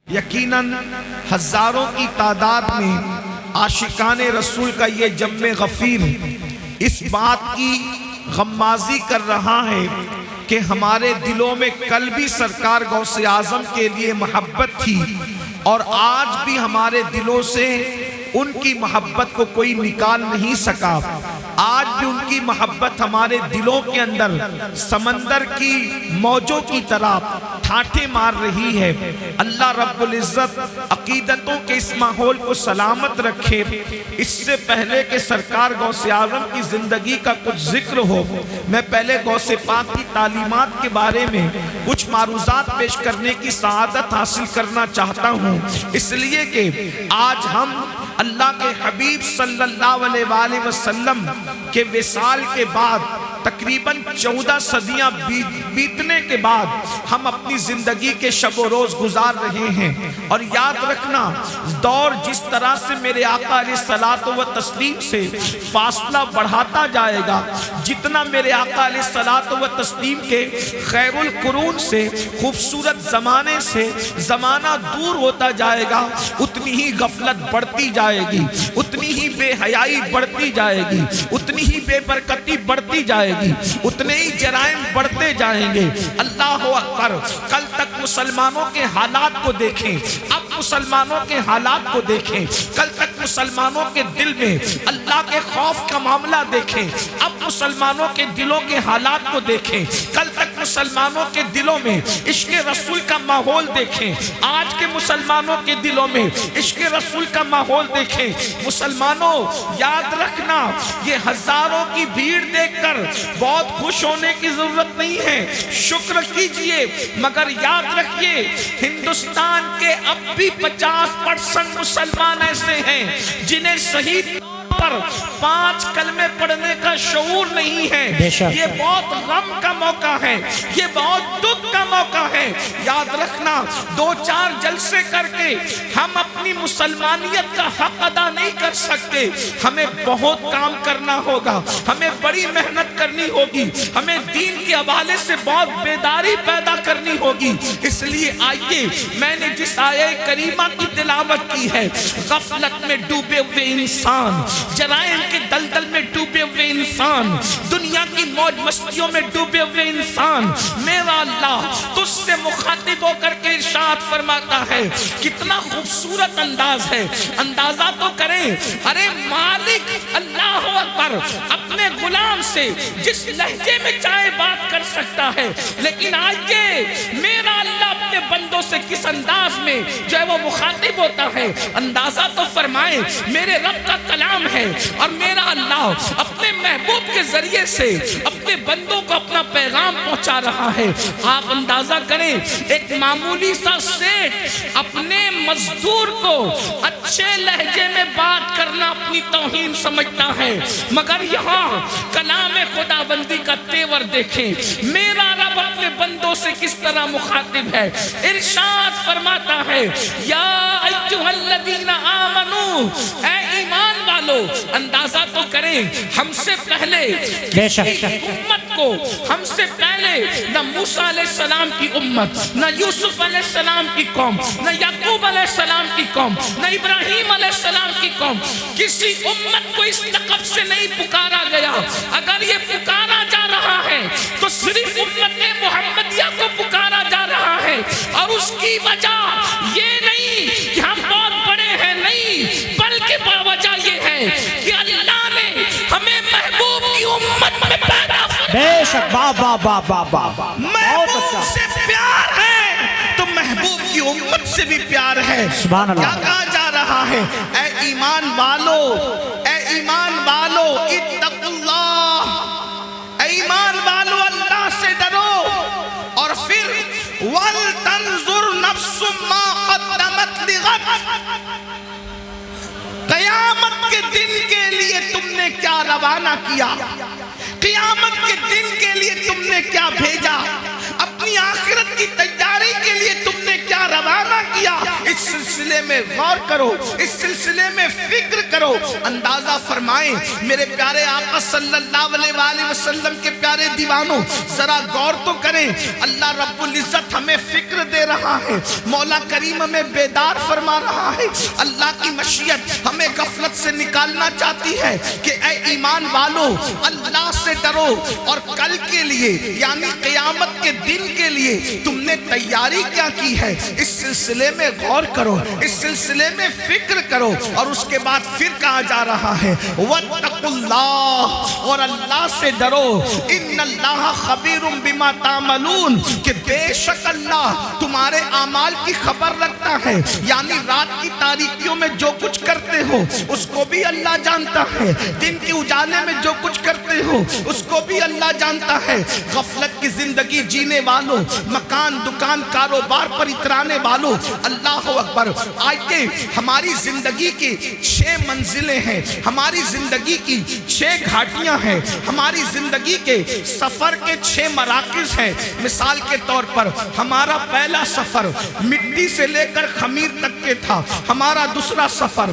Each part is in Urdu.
یقیناً ہزاروں کی تعداد میں عاشقان رسول کا یہ جمع غفیر اس بات کی غمازی کر رہا ہے کہ ہمارے دلوں میں کل بھی سرکار غوث اعظم کے لیے محبت تھی اور آج بھی ہمارے دلوں سے ان کی محبت کو کوئی نکال نہیں سکا۔ آج بھی ان کی محبت ہمارے دلوں کے اندر سمندر کی موجوں کی طرح ٹھاٹھے مار رہی ہے۔ اللہ رب العزت عقیدتوں کے اس ماحول کو سلامت رکھے۔ اس سے پہلے کہ سرکار غوث اعظم کی زندگی کا کچھ ذکر ہو، میں پہلے غوث پاک کی تعلیمات کے بارے میں کچھ معروضات پیش کرنے کی سعادت حاصل کرنا چاہتا ہوں، اس لیے کہ آج ہم اللہ کے حبیب صلی اللہ علیہ وآلہ وسلم کے وصال کے بعد تقریباً 14 صدیاں بیتنے کے بعد ہم اپنی زندگی کے شب و روز گزار رہے ہیں، اور یاد رکھنا دور جس طرح سے میرے آقا علیہ الصلوۃ والتسلیم سے فاصلہ بڑھاتا جائے گا، جتنا میرے آقا علیہ الصلوۃ والتسلیم کے خیر القرون سے خوبصورت زمانے سے زمانہ دور ہوتا جائے گا، اتنی ہی غفلت بڑھتی جائے گی، اتنی ہی بے حیائی بڑھتی جائے گی، اتنی ہی بے برکتی بڑھتی جائے گی، اتنے ہی جرائم بڑھتے جائیں گے۔ اللہ اکبر! کل تک مسلمانوں کے حالات کو دیکھیں، اب مسلمانوں کے حالات کو دیکھیں۔ کل تک مسلمانوں کے دل میں اللہ کے خوف کا معاملہ دیکھیں، اب مسلمانوں کے دلوں کے حالات کو دیکھیں۔ کل تک مسلمانوں کے دلوں میں عشق رسول کا ماحول دیکھیں، آج کے مسلمانوں کے دلوں میں عشق رسول کا ماحول دیکھیں۔ مسلمانوں یاد رکھنا، یہ ہزاروں کی بھیڑ دیکھ کر بہت خوش ہونے کی ضرورت نہیں ہے، شکر کیجئے، مگر یاد رکھیے ہندوستان کے اب بھی 50% مسلمان ایسے ہیں جنہیں صحیح پر 5 کلمے پڑھنے کا شعور نہیں ہے۔ یہ بہت غم کا موقع ہے، یہ بہت دکھ کا موقع ہے۔ یاد رکھنا 2-4 جلسے کر کے ہم اپنی مسلمانیت کا حق ادا نہیں کر سکتے، ہمیں بہت کام کرنا ہوگا، ہمیں بڑی محنت کرنی ہوگی، ہمیں دین کے حوالے سے بہت بیداری پیدا کرنی ہوگی۔ اس لیے آئیے، میں نے جس آیہ کریمہ کی تلاوت کی ہے، غفلت میں ڈوبے ہوئے انسان، جرائم کے دلدل میں ڈوبے ہوئے انسان، دنیا کی موج مستیوں میں ڈوبے ہوئے انسان، میرا اللہ تجھ سے مخاطب ہو کر کے ارشاد فرماتا ہے۔ کتنا خوبصورت انداز ہے، اندازہ تو کریں، ارے مالک اللہ اکبر اپنے غلام سے جس لہجے میں چاہے بات کر سکتا ہے، لیکن آئیے میرا اللہ اپنے بندوں سے کس انداز میں جو ہے وہ مخاطب ہوتا ہے، اندازہ تو فرمائیں۔ میرے رب کا کلام ہے اور میرا اللہ اپنے محبوب کے ذریعے سے اپنے بندوں کو اپنا پیغام پہنچا رہا ہے۔ آپ اندازہ کریں، ایک معمولی سا سیٹ اپنے مزدور کو اچھے لہجے میں بات کرنا اپنی توہین سمجھتا ہے، مگر یہاں کلام خداوندی کا تیور دیکھیں، میرا رب اپنے بندوں سے کس طرح مخاطب ہے۔ ارشاد فرماتا ہے، یا ایھا الذین آمنو، اے ایمان والو، اندازہ تو کریں، ہم سے پہلے کسی امت کو، ہم سے پہلے نہ موسیٰ علیہ السلام کی امت، نہ یوسف علیہ السلام کی قوم، نہ یعقوب علیہ السلام کی قوم، نہ ابراہیم علیہ السلام کی قوم، کسی امت کو اس لقب سے نہیں پکارا گیا۔ اگر یہ پکارا جا رہا ہے تو صرف امت محمدیہ کو پکارا جا رہا ہے، اور اس کی وجہ یہ نہیں کہ ہم بہت بڑے ہیں، نہیں، بلکہ وجہ یہ ہے کہ اللہ نے ہمیں محبوب کی امت میں پیدا فرمایا۔ بے شک، بابا محبوب سے پیار ہے تو محبوب کی امت سے بھی پیار ہے۔ سبحان اللہ۔ کیا کہا جا رہا ہے؟ اے ایمان والو، اے ایمان والو، اتقوا اللہ، اے ایمان والو اللہ سے ڈرو، اور پھر وَلْتَنْظُرْ نَفْسٌ مَا قَدَّمَتْ لِغَدٍ، قیامت کے دن کے لیے تم نے کیا روانہ کیا، قیامت کے دن کے لیے تم نے کیا بھیجا، اپنی آخرت کی تیاری کے لیے تم نے کیا روانہ کیا۔ اس سلسلے میں غور کرو، اس سلسلے میں فکر کرو. اندازہ فرمائیں میرے پیارے آقا صلی اللہ علیہ وآلہ وسلم کے پیارے دیوانوں، ذرا غور تو کریں. اللہ رب العزت ہمیں فکر دے رہا ہے، مولا کریم ہمیں بیدار فرما رہا ہے. اللہ کی مشیت ہمیں غفلت سے نکالنا چاہتی ہے کہ اے ایمان والو، اللہ سے ڈرو اور کل کے لیے یعنی قیامت کے دن کے لیے تم نے تیاری کیا کی ہے، اس سلسلے میں غور کرو، اس سلسلے میں فکر کرو. اور اس کے بعد پھر کہا جا رہا ہے وَاتَّقُوا اللَّهَ، اور اللہ سے ڈرو. ان اللہ خبیر بما تعملون، کہ بے شک اللہ تمہارے اعمال کی خبر رکھتا ہے. یعنی رات کی تاریکیوں میں جو کچھ کرتے ہو اس کو بھی اللہ جانتا ہے، دن کے اجالے میں جو کچھ کرتے ہو اس کو بھی اللہ جانتا ہے. غفلت کی زندگی جینے والوں، مکان دکان کاروبار پر اترانے والوں، اللہ اکبر. آئیے، ہماری زندگی کی 6 منزلیں ہیں، ہماری زندگی کی 6 گھاٹیاں ہیں، ہماری زندگی کے سفر کے 6 مراکز ہیں. مثال کے طور پر ہمارا پہلا سفر مٹی سے لے کر خمیر تک کے تھا. ہمارا دوسرا سفر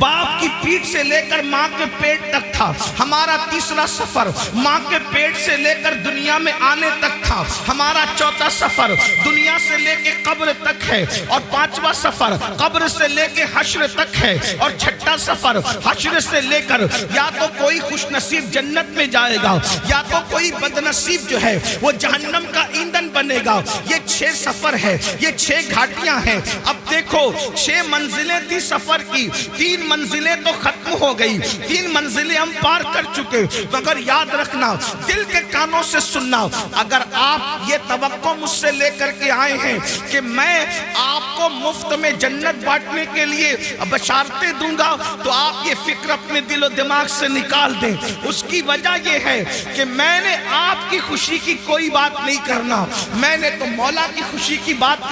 باپ کی پیٹ سے لے کر ماں کے پیٹ تک تھا. ہمارا تیسرا سفر ماں کے پیٹ سے لے کر دنیا میں آنے تک تھا. ہمارا چوتھا سفر دنیا سے لے کے قبر تک ہے، اور 5واں سفر قبر سے لے کے حشر تک ہے، اور 6واں سفر حشر سے لے کر یا تو کوئی خوش نصیب جنت میں جائے گا یا تو کوئی بد نصیب جو ہے وہ جہنم کا ایندھن بنے گا. یہ 6 سفر ہے، یہ 6 گھاٹیاں ہیں. اب دیکھو 6 منزلیں تھی سفر کی، 3 منزلیں تو ختم ہو گئی، 3 منزلیں ہم پار کر چکے. مگر یاد رکھنا، دل کے کانوں سے سننا، اگر آپ یہ توقع مجھ سے لے کر کے آئے ہیں کہ میں آپ کو مفت میں جنت بانٹنے کے لیے بشارتیں دوں گا، تو آپ یہ فکر اپنے دل و دماغ سے نکال دیں. اس کی وجہ یہ ہے کہ میں نے آپ کی خوشی کی کوئی بات نہیں کرنا، میں نے تو مولا کی خوشی کی بات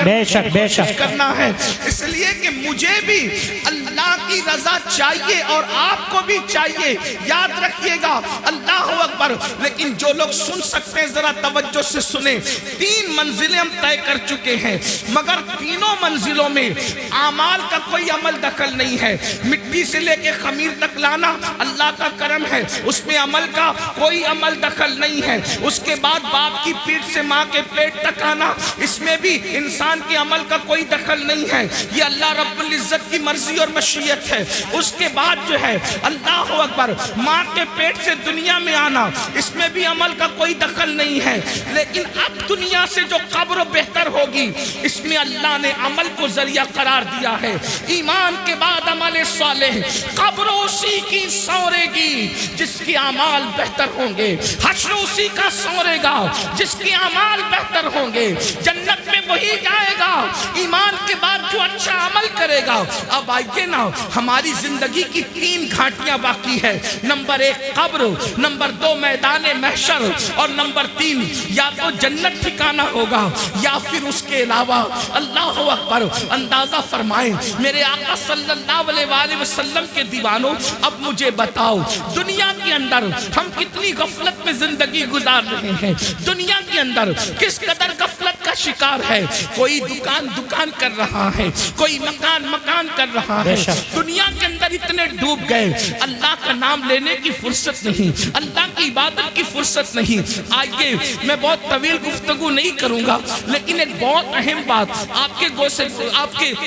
کرنا ہے. اس لیے کہ مجھے بھی اللہ کی رضا چاہیے اور آپ کو بھی چاہیے. یاد رکھیے گا، اللہ اکبر. لیکن جو لوگ سن سکتے ہیں ذرا توجہ سے سنیں. 3 منزلیں ہم طے کر چکے ہیں، مگر تینوں منزلوں میں اعمال کا کوئی عمل دخل نہیں ہے. مٹی سے لے کے خمیر تک لانا اللہ کا کرم ہے، اس میں عمل کا کوئی عمل دخل نہیں ہے. اس کے بعد باپ کی پیٹ سے ماں کے پیٹ تک آنا، اس میں بھی انسان کے عمل کا کوئی دخل نہیں ہے، یہ اللہ رب العزت کی مرضی اور مشیت ہے. اس کے بعد جو ہے اللہ اکبر ماں کے پیٹ سے دنیا میں آنا، اس میں بھی عمل کا کوئی دخل نہیں ہے. لیکن اب دنیا سے جو قبر بہتر ہوگی، اس میں اللہ نے عمل کو ذریعہ قرار دیا ہے. ایمان کے بعد عمل صالح، قبر اسی کی سورے گی جس کی اعمال بہتر ہوں گے، حشر اسی کا سورے گا جس کے اعمال بہتر ہوں گے، جنت میں وہی جائے گا ایمان کے بعد جو اچھا عمل کرے گا. اب آئیے نا، ہماری زندگی کی 3 گھاٹیاں باقی ہے. نمبر 1 قبر، نمبر 2 میدان محشر، اور نمبر 3 یا تو جنت ٹھکانہ ہوگا یا پھر اس کے علاوہ. اللہ اکبر. اندازہ فرمائیں میرے آقا صلی اللہ علیہ وآلہ وسلم کے دیوانوں، اب مجھے بتاؤ دنیا کے اندر ہم کتنی غفلت میں زندگی گزار رہے ہیں. دنیا کے اندر کس قدر غفلت کا شکار ہے. کوئی دکان کر رہا ہے، کوئی مکان کر رہا ہے. دنیا کے اندر اتنے ڈوب گئے، اللہ کا نام لینے کی فرصت نہیں، اللہ کی عبادت کی فرصت نہیں. آئیے، میں بہت طویل گفتگو نہیں کروں گا، لیکن ایک بہت اہم بات آپ کے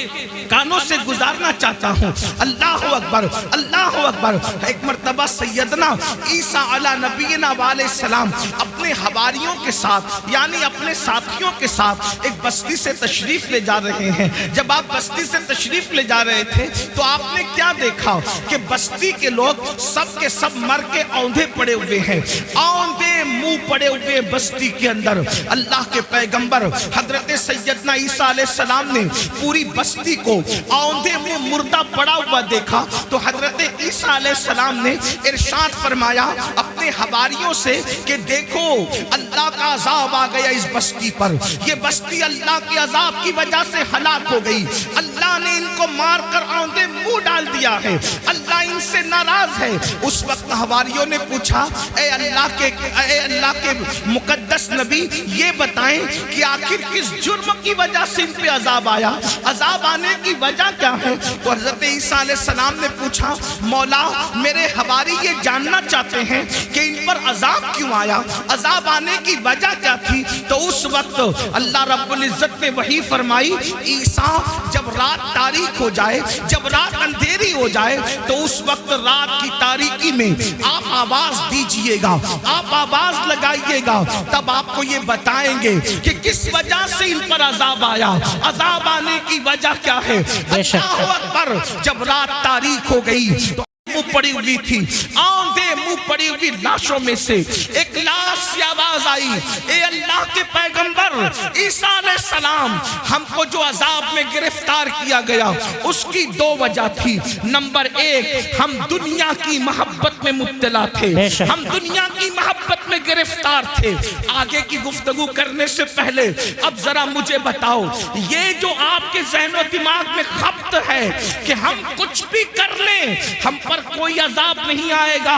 کانوں سے گزارنا چاہتا ہوں. اللہ اکبر، اللہ اکبر. ایک مرتبہ سیدنا عیسیٰ علی نبینا علیہ السلام اپنے حواریوں کے ساتھ یعنی اپنے ساتھیوں کے ساتھ ایک بستی سے تشریف لے جا رہے ہیں. جب آپ بستی سے تشریف لے جا رہے تھے تو آپ نے کیا دیکھا کہ بستی کے لوگ سب کے سب مر کے اوندھے پڑے ہوئے ہیں، اوندھے منہ پڑے ہوئے بستی کے اندر. اللہ کے پیغمبر حضرت سیدنا عیسیٰ علیہ السلام نے پوری بستی کو اوندھے منہ مردہ پڑا ہوا دیکھا تو حضرت عیسیٰ علیہ السلام نے ارشاد فرمایا اپنے حواریوں سے کہ دیکھو اللہ کا عذاب آ گیا اس بستی پر، یہ بستی اللہ کے عذاب کی وجہ سے ہلاک ہو گئی. اللہ اللہ نے ان کو مار کر آندے منہ ڈال دیا ہے، اللہ ان سے ناراض ہے۔ اس وقت حواریوں نے پوچھا اے اللہ کے مقدس نبی یہ بتائیں کہ آخر کس جرم کی وجہ سے ان پہ عذاب آیا، عذاب آنے کی وجہ کیا ہے؟ تو حضرت عیسیٰ علیہ السلام نے پوچھا مولا میرے حواری یہ جاننا چاہتے ہیں کہ ان پر عذاب کیوں آیا، عذاب آنے کی وجہ کیا تھی؟ تو اس وقت اللہ رب العزت نے وحی فرمائی عیسیٰ جب رات تاریک ہو جائے، جب رات اندھیری ہو جائے تو اس وقت رات کی تاریکی میں آپ آواز دیجئے گا، آپ آواز لگائیے گا، تب آپ کو یہ بتائیں گے کہ کس وجہ سے ان پر عذاب آیا، عذاب آنے کی وجہ کیا ہے۔ اللہ اکبر۔ جب رات تاریک ہو گئی تو منہ پڑی ہوئی تھی، آندھے منہ پڑی ہوئی لاشوں میں سے ایک لاش سے آواز آئی اے اللہ کے پیغمبر عیسیٰ علیہ السلام، ہم کو جو عذاب میں گرفتار کیا گیا اس کی دو وجہ تھی۔ نمبر ایک، ہم دنیا کی محبت میں مبتلا تھے، ہم دنیا کی محبت میں گرفتار تھے۔ آگے کی گفتگو کرنے سے پہلے اب ذرا مجھے بتاؤ یہ جو آپ کے ذہن و دماغ میں خبط ہے کہ ہم کچھ بھی کر لیں ہم پر کوئی عذاب نہیں آئے گا،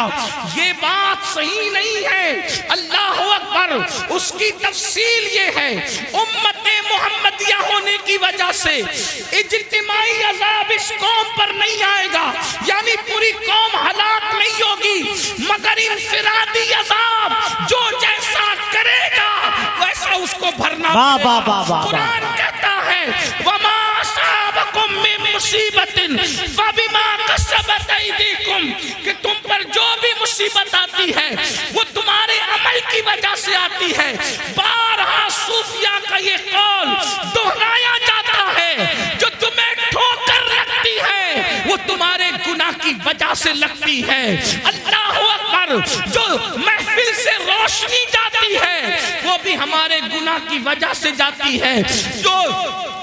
یہ بات صحیح نہیں ہے۔ اللہ اکبر۔ اس کی تفصیل یہ ہے امت محمدیہ ہونے کی وجہ سے اجتماعی عذاب اس قوم پر نہیں آئے گا، یعنی پوری قوم ہلاک نہیں ہوگی، مگر انفرادی عذاب جو جیسا کرے گا ویسا اس کو بھرنا پڑے گا۔ قرآن کہتا ہے وَمَا أَصَابَكُم مِّن مُّصِيبَةٍ فَبِمَا كَسَبَتْ أَيْدِيكُمْ، کہ تم پر جو بھی مصیبت آتی ہے وہ تمہارے عمل کی وجہ سے آتی ہے۔ بارہا صوفیہ کا یہ قول دہرایا جاتا ہے جو تمہیں ٹھوکر لگتی ہے وہ تمہارے گناہ کی وجہ سے لگتی ہے۔ اللہ اکبر۔ جو محفل سے روشنی جاتی ہے وہ بھی ہمارے گناہ کی وجہ سے جاتی ہے، جو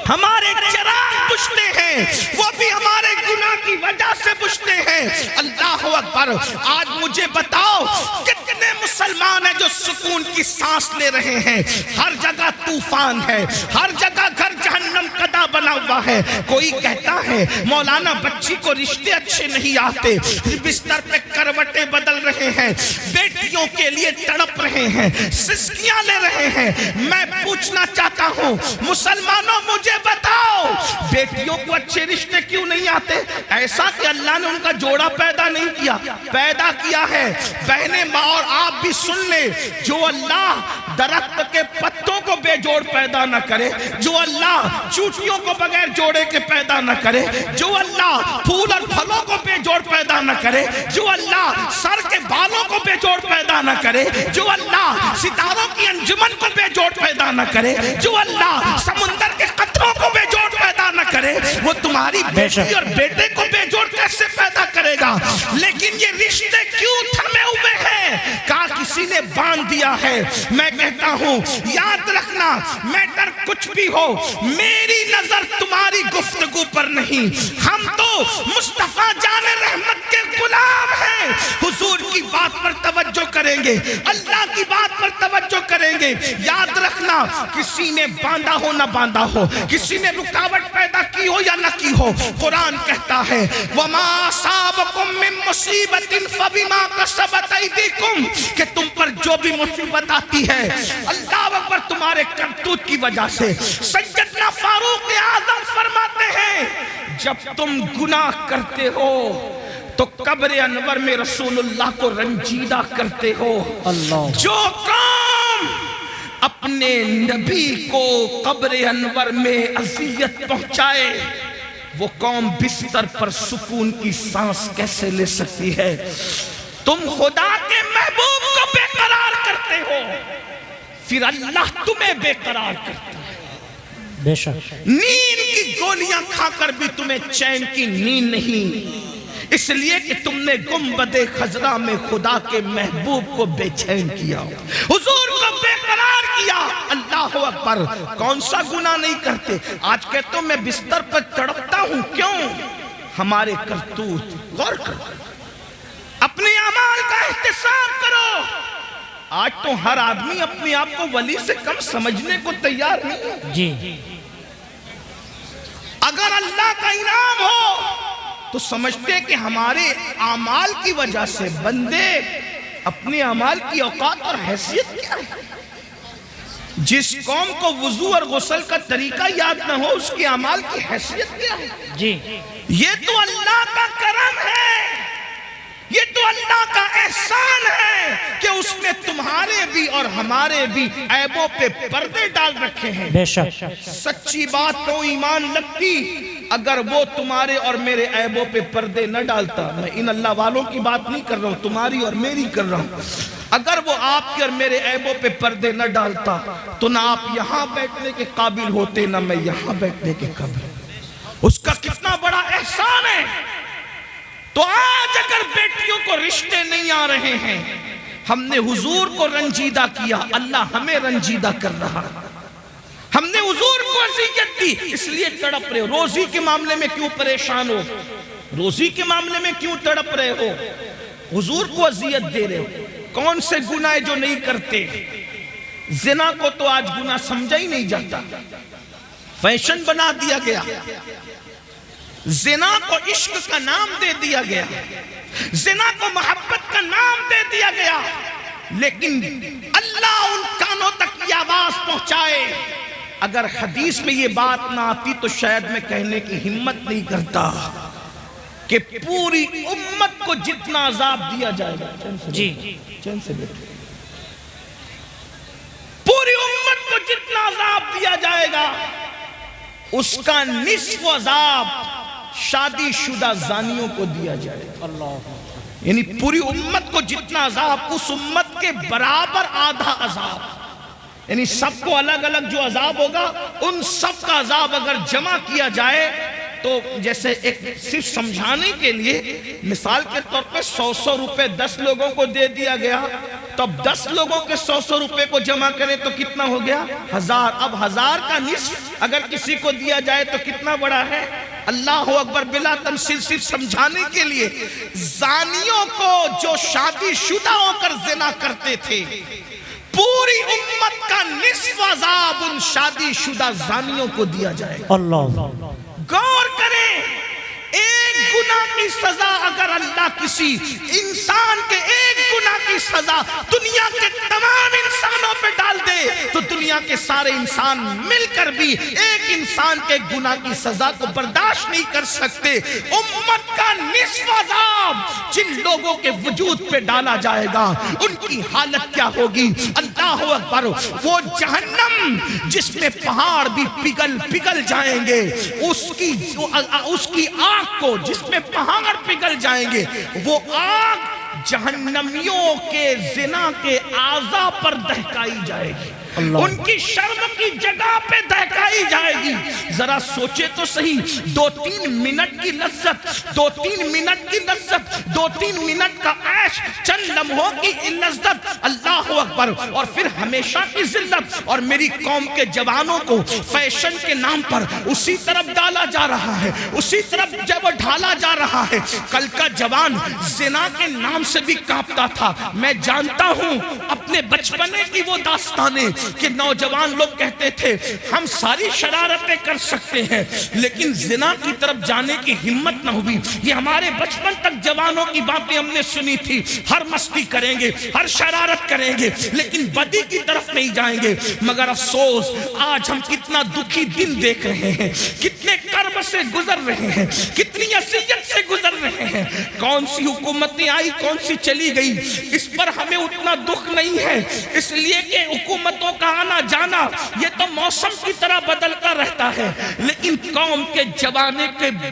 ہمارے چراغ بجھتے ہیں وہ بھی ہمارے گناہ کی وجہ سے بجھتے ہیں۔ اللہ اکبر۔ آج مجھے بتاؤ کتنے مسلمان ہیں جو سکون کی سانس لے رہے ہیں؟ ہر جگہ طوفان ہے، ہر جگہ گھر جہنم قدا بنا ہوا ہے۔ کوئی کہتا ہے مولانا بچی کو رشتے اچھے نہیں آتے، بستر پہ کروٹیں بدل رہے ہیں، بیٹیوں کے لیے تڑپ رہے ہیں، سسکیاں لے رہے ہیں۔ میں پوچھنا چاہتا ہوں مسلمانوں مجھے بتاؤ بیٹیوں کو اچھے رشتے کیوں نہیں آتے؟ ایسا کہ اللہ نے ان کا جوڑا پیدا نہیں کیا، پیدا کیا ہے۔ بہنیں ماں اور آپ بھی سن لیں، جو اللہ درخت کے پتوں کو بے جوڑ پیدا نہ کرے، جو اللہ چوٹیوں کو بغیر جوڑے کے پیدا نہ کرے، جو اللہ پھول اور پھلوں کو بے جوڑ پیدا نہ کرے، جو اللہ سر کے بالوں کو بے جوڑ پیدا نہ کرے، جو اللہ ستاروں کی انجمن کو بے جوڑ پیدا نہ کرے، جو اللہ سمندر کے قطروں کو بے جوڑ پیدا نہ کرے، وہ تمہاری بیٹی اور بیٹے کو بے جوڑ کیسے پیدا کرے گا؟ لیکن یہ رشتے کیوں تھمے ہوئے ہیں؟ کہا کسی نے باندھ دیا ہے۔ میں کہتا ہوں یاد رکھنا میٹر کچھ بھی ہو، میری نظر تمہاری گفتگو پر نہیں، ہم تو مصطفیٰ جان رحمت کے غلام ہیں۔ حضور کی بات پر توجہ کریں گے، اللہ کی بات پر توجہ کریں گے۔ یاد رکھنا کسی نے باندھا ہو نہ باندھا ہو، کسی نے رکاوٹ پیدا کی ہو یا نہ کی ہو، قرآن کہتا ہے وَمَا أَصَابَكُم مِّن مُّصِيبَةٍ فَبِمَا كَسَبَتْ أَيْدِيكُمْ، کہ تم پر جو بھی مصیبت آتی ہے اللہ اکبر تمہارے کرتوت کی وجہ سے۔ سیدنا فاروق اعظم فرماتے ہیں جب تم گناہ کرتے ہو تو قبر انور میں رسول اللہ کو رنجیدہ کرتے ہو۔ جو قوم اپنے نبی کو قبر انور میں اذیت پہنچائے وہ قوم بستر پر سکون کی سانس کیسے لے سکتی ہے؟ تم خدا کے محبوب کو بے قرار کرتے ہو، پھر اللہ تمہیں بے قرار کرتا ہے۔ بے شک نیند کی گولیاں کھا کر بھی تمہیں چین کی نیند نہیں، اس لیے کہ تم نے گنبد خضرا میں خدا کے محبوب کو بے چین کیا، حضور کو بے قرار کیا۔ اللہ اکبر۔ کون سا گناہ نہیں کرتے؟ آج کہتا ہوں میں بستر پر تڑپتا ہوں، کیوں؟ ہمارے کرتوت۔ غور کرو، اپنے اعمال کا احتساب کرو۔ آج تو ہر آدمی اپنے آپ کو ولی سے کم سمجھنے کو تیار نہیں۔ جی اگر اگر اللہ کا انعام ہو تو سمجھتے ہیں کہ ہمارے اعمال کی وجہ سے بندے اپنے اعمال کی اوقات اور حیثیت کیا ہے؟ جس قوم کو وضو اور غسل کا طریقہ یاد نہ ہو اس کے اعمال کی حیثیت کیا ہے؟ جی یہ تو اللہ کا کرم ہے، یہ تو اللہ کا احسان ہے کہ اس نے تمہارے بھی اور ہمارے بھی عیبوں پہ پردے ڈال رکھے ہیں۔ بے شک سچی بات کو ایمان لگتی اگر وہ تمہارے اور میرے عیبوں پہ پردے نہ ڈالتا۔ میں ان اللہ والوں کی بات نہیں کر رہا ہوں، تمہاری اور میری کر رہا ہوں۔ اگر وہ آپ کے اور میرے عیبوں پہ پردے نہ ڈالتا تو نہ آپ یہاں بیٹھنے کے قابل ہوتے نہ میں یہاں بیٹھنے کے قابل۔ اس کا کتنا بڑا احسان ہے۔ تو آج اگر بیٹیوں کو رشتے نہیں آ رہے ہیں، ہم نے حضور کو رنجیدہ کیا، اللہ ہمیں رنجیدہ کر رہا ہے۔ ہم نے حضور کو اذیت دی اس لیے تڑپ رہے ہو۔ روزی کے معاملے میں کیوں پریشان ہو؟ روزی کے معاملے میں کیوں تڑپ رہے ہو؟ حضور کو اذیت دے رہے ہو۔ کون سے گناہ جو نہیں کرتے؟ زنا کو تو آج گناہ سمجھا ہی نہیں جاتا، فیشن بنا دیا گیا۔ زنا کو عشق کا نام دے دیا گیا، زنا کو محبت کا نام دے دیا گیا، لیکن اللہ ان کانوں تک یہ آواز پہنچائے۔ اگر حدیث میں یہ بات نہ آتی تو شاید میں کہنے کی ہمت نہیں کرتا کہ پوری امت کو جتنا عذاب دیا جائے گا، جی چین سے بیٹھے، پوری امت کو جتنا عذاب دیا جائے گا اس کا نصف عذاب شادی شدہ زانیوں کو دیا جائے گا۔ اللہ، یعنی پوری امت کو جتنا عذاب اس امت کے برابر آدھا عذاب، یعنی سب کو الگ الگ جو عذاب ہوگا ان سب کا عذاب اگر جمع کیا جائے تو جیسے ایک صرف سمجھانے کے لیے مثال کے طور پہ 100 روپے 10 لوگوں کو دے دیا گیا تو اب 10 لوگوں کے 100 روپے کو جمع کریں تو کتنا ہو گیا؟ 1000۔ اب 1000 کا نصف اگر کسی کو دیا جائے تو کتنا بڑا ہے؟ اللہ اکبر۔ بلا تمثیل صرف سمجھانے کے لیے زانیوں کو جو شادی شدہ ہو کر زنا کرتے تھے پوری امت کا نصف عذاب ان شادی شدہ زانیوں کو دیا جائے گا۔ اللہ، غور کریں، ایک گناہ کی سزا اگر اللہ کسی انسان کے ایک گناہ کی سزا دنیا کے تمام انسانوں پہ ڈال دے تو دنیا کے سارے انسان مل کر بھی ایک انسان کے گناہ کی سزا کو برداشت نہیں کر سکتے۔ امت کا نصف عذاب جن لوگوں کے وجود پہ ڈالا جائے گا ان کی حالت کیا ہوگی؟ اللہ اکبر۔ وہ جہنم جس میں پہاڑ بھی پگھل جائیں گے، اس کی آگ کو جس میں پہاڑ پگھل جائیں گے، وہ آگ جہنمیوں کے زنا کے اعضاء پر دہکائی جائے گی، ان کی شرم کی جگہ پہ دہکائی جائے گی۔ ذرا سوچے تو صحیح، 2-3 منٹ کی لذت، 2-3 منٹ کی لذت، 2-3 منٹ کا عیش، چند لمحوں کی لذت، اللہ اکبر، اور پھر ہمیشہ کی ذلت۔ اور میری قوم کے جوانوں کو فیشن کے نام پر اسی طرف ڈالا جا رہا ہے، اسی طرف جب ڈھالا جا رہا ہے۔ کل کا جوان زنا کے نام سے بھی کانپتا تھا۔ میں جانتا ہوں اپنے بچپنے کی وہ داستانیں کہ نوجوان لوگ کہتے تھے ہم ساری شرارتیں کر سکتے ہیں لیکن زنا کی طرف جانے کی ہمت نہ ہوئی۔ یہ ہمارے بچپن تک جوانوں کی باتیں ہم نے سنی تھی، ہر مستی کریں گے، ہر شرارت کریں گے لیکن بدی کی طرف نہیں جائیں گے۔ مگر افسوس آج ہم کتنا دکھی دن دیکھ رہے ہیں، کتنے کرب سے گزر رہے ہیں، کتنی اذیت سے گزر رہے ہیں۔ کون سی حکومتیں آئی، کون سی چلی گئی، اس پر ہمیں اتنا دکھ نہیں ہے، اس لیے کہ حکومتوں کا آنا جانا یہ تو موسم کی طرح بدلتا رہتا ہے، لیکن قوم کے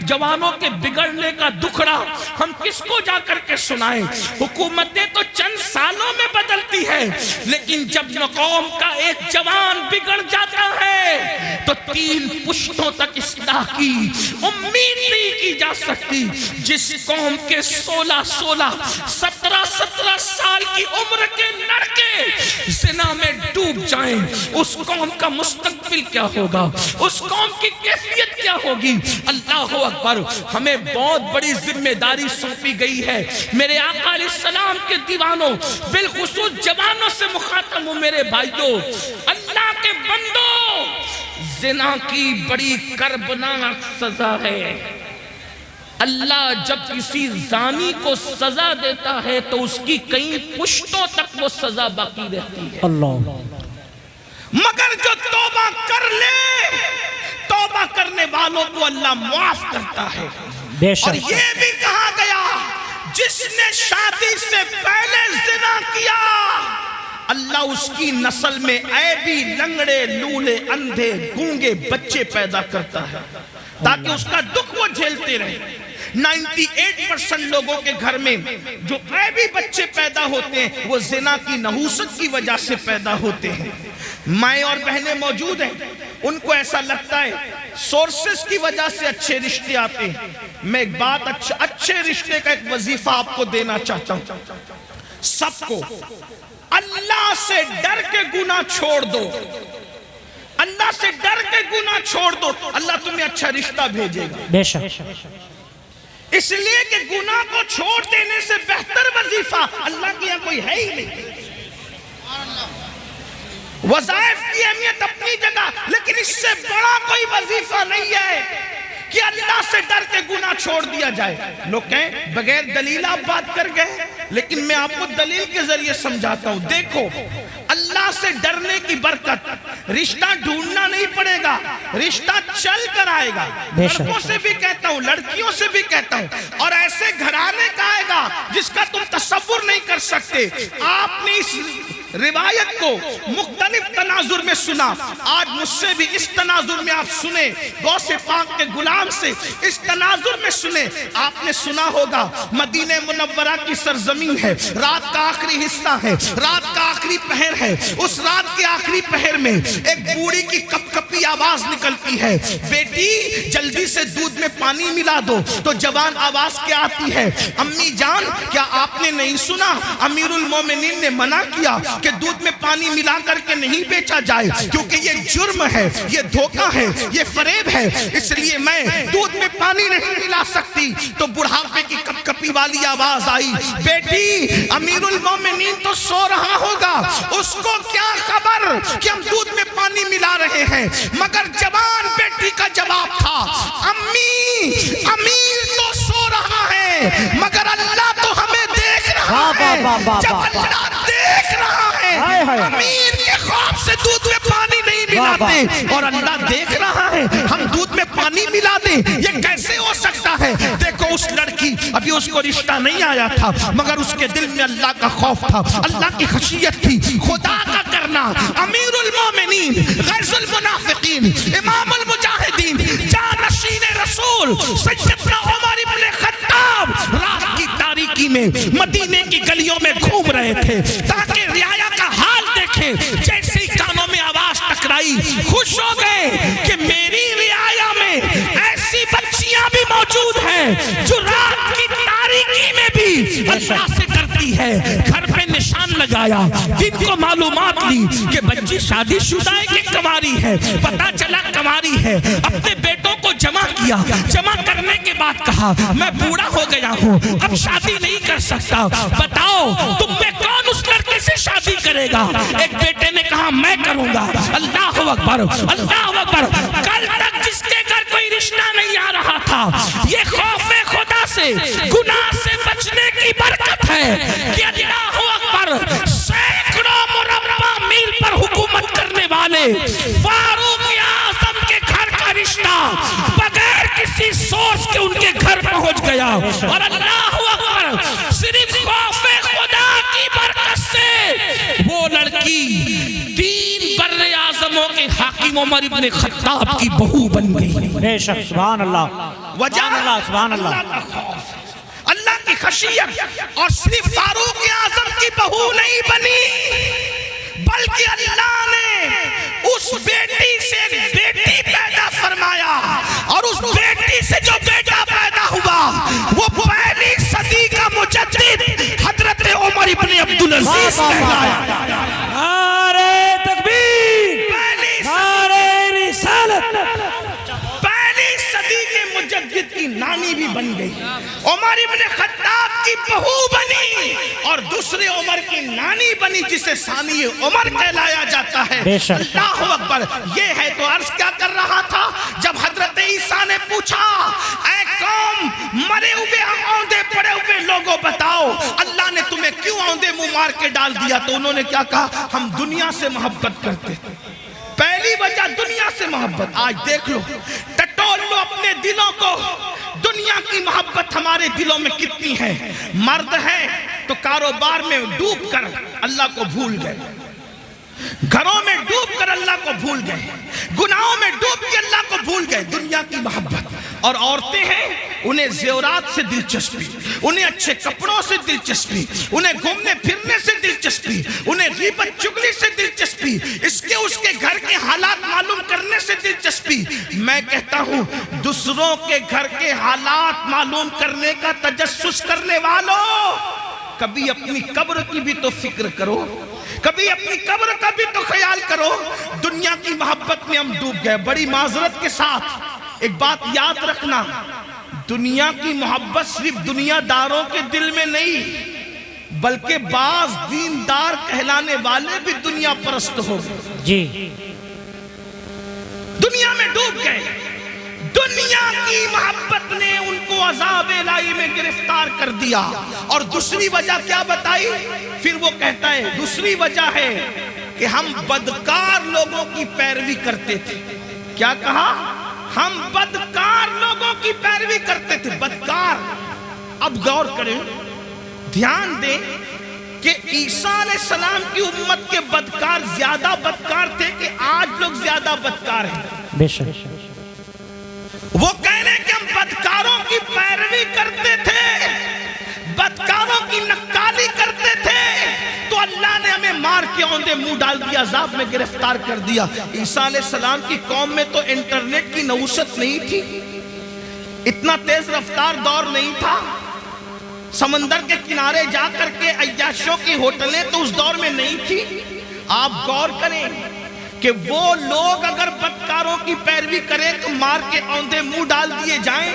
جوانوں کے بگڑنے کا دکھڑا ہم کس کو جا کر کے سنائیں؟ حکومتیں تو چند سالوں میں بدلتی ہے لیکن جب قوم کا ایک جوان بگڑ جاتا ہے تو 3 پشتوں تک اصلاح کی امید نہیں کی جا سکتی۔ جس قوم کے 16 17 سال کی عمر کے لڑکے زنا میں ڈوب جائیں اس قوم کا مستقبل کیا ہوگا، اس قوم کی کیفیت کیا ہوگی؟ اللہ اکبر۔ ہمیں بہت بڑی ذمہ داری سونپی گئی ہے۔ میرے آقا علیہ السلام کے دیوانوں، بالخصوص جوانوں سے مخاطب ہوں، میرے بھائیوں، اللہ کے بندوں، زنا کی بڑی کربناک سزا ہے۔ اللہ جب کسی زانی کو سزا دیتا ہے تو اس کی کئی پشتوں تک وہ سزا باقی رہتی ہے۔ اللہ، مگر جو توبہ کر لے، توبہ کرنے والوں کو اللہ معاف کرتا ہے۔ بے اور شک، یہ بھی کہا گیا جس نے شادی سے پہلے زنا کیا اللہ اس کی نسل میں عیبی، لنگڑے، لولے، اندھے، گونگے بچے پیدا کرتا ہے تاکہ اس کا دکھ وہ جھیلتے رہے۔ 98% لوگوں کے گھر میں جو عیبی بچے پیدا ہوتے ہیں وہ زنا کی نحوست کی وجہ سے پیدا ہوتے ہیں۔ مائیں اور بہنیں موجود ہیں، ان کو ایسا لگتا ہے سورسز کی وجہ سے اچھے رشتے آتے ہیں۔ میں ایک بات اچھے رشتے کا ایک وظیفہ آپ کو دینا چاہتا ہوں، سب کو اللہ سے ڈر کے گناہ چھوڑ دو، اللہ سے ڈر کے گناہ چھوڑ دو، اللہ تمہیں اچھا رشتہ بھیجے گا۔ بے شک، اس لیے کہ گناہ کو چھوڑ دینے سے بہتر وظیفہ اللہ کی یہاں کوئی ہے ہی نہیں۔ وظائف کی اہمیت اپنی جگہ، لیکن اس سے بڑا کوئی وظیفہ نہیں ہے کہ اللہ سے ڈر کے گناہ چھوڑ دیا جائے۔ لوگ کہیں بغیر دلیل آپ بات کر گئے، لیکن میں آپ کو دلیل کے ذریعے سمجھاتا ہوں۔ دیکھو، اللہ سے ڈرنے کی برکت، رشتہ ڈھونڈنا نہیں پڑے گا، رشتہ چل کر آئے گا۔ لڑکوں سے بھی کہتا ہوں، لڑکیوں سے بھی کہتا ہوں، اور ایسے گھرانے کا آئے گا جس کا تم تصور نہیں کر سکتے۔ آپ نے اس روایت کو مختلف تناظر میں سنا، آج مجھ سے بھی اس تناظر میں آپ سنیں، غوث پاک کے غلام سے اس تناظر میں سنیں۔ آپ نے سنا ہوگا مدینہ منورہ کی سرزمین ہے، رات کا آخری حصہ ہے، رات کا آخری پہر ہے۔ اس رات کے آخری پہر میں ایک بوڑھی کی کپ کپی آواز نکلتی ہے، بیٹی جلدی سے دودھ میں پانی ملا دو۔ تو جوان آواز کیا آتی ہے، امی جان کیا آپ نے نہیں سنا امیر المومنین نے منع کیا کہ دودھ میں پانی ملا کر کے نہیں بیچا جائے، کیونکہ یہ جرم ہے، یہ دھوکہ ہے، یہ فریب ہے، اس لیے میں دودھ میں پانی نہیں ملا سکتی۔ تو بڑھاپے کی کپ کپی والی آواز آئی، بیٹی امیر المومنین تو سو رہا ہوگا، اس کو کیا خبر کہ ہم دودھ میں پانی ملا رہے ہیں۔ مگر جوان بیٹی کا جواب تھا، امی امیر تو سو رہا ہے مگر اللہ تو ہمیں دیکھ رہا ہے۔ جب اللہ دیکھ رہا ہے امیر کے خواب سے دودھ میں پانی نہیں ملاتے، اور اللہ دیکھ رہا ہے ہم دودھ میں پانی ملا دیں، یہ کیسے ہو سکتا ہے؟ دیکھو اس لڑکی، ابھی اس کو رشتہ نہیں آیا تھا، مگر اس کے دل میں اللہ کا خوف تھا، اللہ کی خشیت تھی، خدا کا کرنا۔ امیر المومنین، غیظ المنافقین، امام المجاہدین، جانشین رسول سیدنا عمر ابن خطاب رات کی تاریکی میں مدینے کی گلیوں میں گھوم رہے تھے تاکہ رعایا کا حال دیکھیں۔ جیسے ہی کانوں میں آواز ٹکرائی، خوش ہو گئے کہ میری رعایا میں ایسی بچیاں بھی موجود ہیں جو رات کی تاریکی میں بھی اللہ سے ڈرتی ہے۔ گھر پہ نشان لگایا، جن کو معلومات لی کہ بچی شادی شدہ ہے کہ کنواری ہے، پتہ چلا کنواری ہے، اپنے بیٹوں کو جمع کیا، جمع کرنے کے بعد کہا میں بوڑھا ہو گیا ہوں، اب شادی نہیں کر سکتا، بتاؤ تم میں کون اس لڑکے سے شادی کرے گا؟ ایک بیٹے نے کہا میں کروں گا۔ اللہ اکبر، اللہ اکبر۔ کل تک جس کے گھر کوئی رشتہ نہیں آ رہا تھا، یہ خوف خدا سے، گناہ سے بچنے کی برکت ہے کہ اللہ اکبر سینکڑوں مربع میل پر حکومت کرنے والے فاروق اعظم کے گھر کا رشتہ بغیر کسی سورس کے ان کے گھر پہنچ گیا، اور اللہ اکبر صرف خوف خدا کی برکت سے وہ لڑکی 3 بر اعظموں کے حاکم عمر ابن خطاب کی بہو بن گئی۔ بے شک، سبحان اللہ، سبحان اللہ، سبحان اللہ۔ اللہ کی خشیت، اور صرف فاروق اعظم کی بہو نہیں بنی بلکہ اللہ نے اس بیٹی سے ایک بیٹی پیدا فرمایا، اور اس بیٹی سے جو بیٹا پیدا ہوا وہ پہلی صدی کا مجدد حضرت عمر ابن عبدالعزیز کہلایا۔ نعرہ تکبیر، نعرہ رسالت۔ پہلی صدی کے مجدد کی نانی بھی بن گئی، عمر ابن خطاب کی بہو بنی اور دوسرے عمر کی نانی بنی جسے ثانی عمر کہلایا جاتا ہے۔ اللہ اکبر۔ یہ ہے تو عرض کیا کر رہا تھا جب حضرت عیسیٰ نے پوچھا اے قوم مرے ہوئے اوندے پڑے ہوئے لوگوں بتاؤ اللہ نے تمہیں کیوں اوندے منہ مار کے ڈال دیا؟ تو انہوں نے کیا کہا؟ ہم دنیا سے محبت کرتے تھے۔ پہلی وجہ دنیا سے محبت۔ آج دیکھ لو، ٹٹول لو اپنے دلوں کو، دنیا کی محبت ہمارے دلوں میں کتنی ہے۔ مرد ہے تو کاروبار میں ڈوب کر اللہ کو بھول گئے، گھروں میں ڈوب کر اللہ کو بھول گئے، گناہوں میں ڈوب کے اللہ کو بھول گئے، دنیا کی محبت۔ اور عورتیں ہیں انہیں زیورات سے دلچسپی، انہیں اچھے کپڑوں سے دلچسپی، انہیں گھومنے پھرنے سے دلچسپی، انہیں غیبت چگلی سے دلچسپی، اس کے گھر کے حالات معلوم کرنے سے دلچسپی۔ میں کہتا ہوں دوسروں کے گھر کے حالات معلوم کرنے کا تجسس کرنے والوں، کبھی اپنی قبر کی بھی تو فکر کرو، کبھی اپنی قبر کا بھی تو خیال کرو۔ دنیا کی محبت میں ہم ڈوب گئے۔ بڑی معذرت کے ساتھ ایک بات یاد رکھنا، دنیا کی محبت صرف دنیا داروں کے دل میں نہیں بلکہ بعض دیندار کہلانے والے بھی دنیا پرست ہو گئے، جی دنیا میں ڈوب گئے۔ دنیا کی محبت نے ان کو عذاب الہی میں گرفتار کر دیا۔ اور دوسری وجہ کیا بتائی؟ پھر وہ کہتا ہے دوسری وجہ ہے کہ ہم بدکار لوگوں کی پیروی کرتے تھے۔ کیا کہا؟ ہم بدکار لوگوں کی پیروی کرتے تھے۔ بدکار، اب غور کریں، دھیان دیں کہ عیسیٰ علیہ السلام کی امت کے بدکار زیادہ بدکار تھے کہ آج لوگ زیادہ بدکار ہیں؟ بے شک۔ وہ کہہ رہے کہ ہم بدکاروں کی پیروی کرتے تھے، بدکاروں کی نکالی کرتے تھے، تو اللہ نے ہمیں مار کے اوندے منہ ڈال دیا، عذاب میں گرفتار کر دیا۔ عیسیٰ علیہ السلام کی قوم میں تو انٹرنیٹ کی نوسط نہیں تھی، اتنا تیز رفتار دور نہیں تھا، سمندر کے کنارے جا کر کے عیاشوں کی ہوٹلیں تو اس دور میں نہیں تھی۔ آپ غور کریں کہ وہ لوگ اگر بدکاروں کی پیروی کریں تو مار کے اوندے منہ ڈال دیے جائیں۔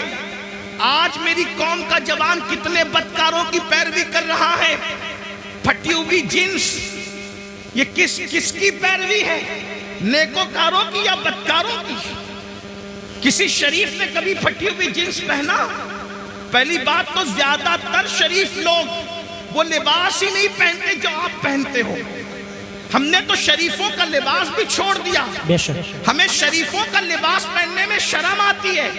آج میری قوم کا جوان کتنے بدکاروں کی پیروی کر رہا ہے، پھٹی ہوئی جنس۔ یہ کس کی پیروی ہے؟ نیکوکاروں کی یا بدکاروں کی؟ کسی شریف نے کبھی پھٹی ہوئی جنس پہنا؟ پہلی بات تو زیادہ تر شریف لوگ وہ لباس ہی نہیں پہنتے جو آپ پہنتے ہو۔ ہم نے تو شریفوں کا لباس بھی چھوڑ دیا، ہمیں شریفوں کا لباس پہننے میں شرم آتی ہے۔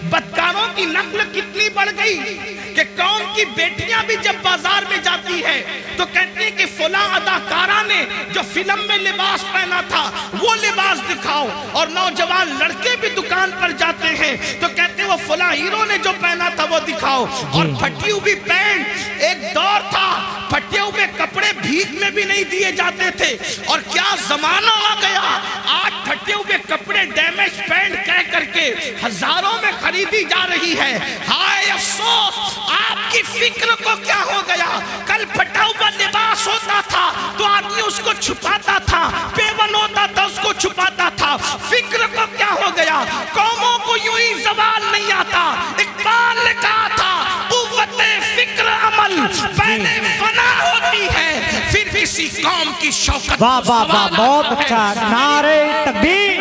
بدکاروں کی نقل کتنی بڑھ گئی کہ قوم کی بیٹیاں بھی جب بازار میں جاتی ہے تو کہتے ہیں کہ فلاں اداکارہ نے جو فلم میں لباس پہنا تھا وہ لباس دکھاؤ، اور نوجوان لڑکے بھی دکان پر جاتے ہیں تو کہتے ہیں وہ فلاں ہیرو نے جو پہنا تھا وہ دکھاؤ۔ اور پھٹی ہوئی پینٹ، ایک دور تھا پھٹے ہوئے کپڑے بھیک میں بھی نہیں دیے جاتے تھے، اور کیا زمانہ آ گیا، آج پھٹے ہوئے کپڑے ڈیمیج پینٹ کہہ کر کے ہزاروں میں خریدی جا رہی ہے۔ ہائے افسوس، آپ کی فکر کو کیا ہو گیا؟ کل پھٹا ہوا لباس ہوتا تھا تو آدمی اس کو چھپاتا تھا، پیون ہوتا تھا اس کو چھپاتا تھا۔ فکر کو کیا ہو گیا؟ قوموں کو یوں ہی زوال نہیں آتا۔ اقبال نے کہا تھا قوت فکر عمل پہلے فنا ہوتی ہے پھر کسی قوم کی شوکت۔ واہ واہ واہ، بہت اچھا، نعرہ تکبیر۔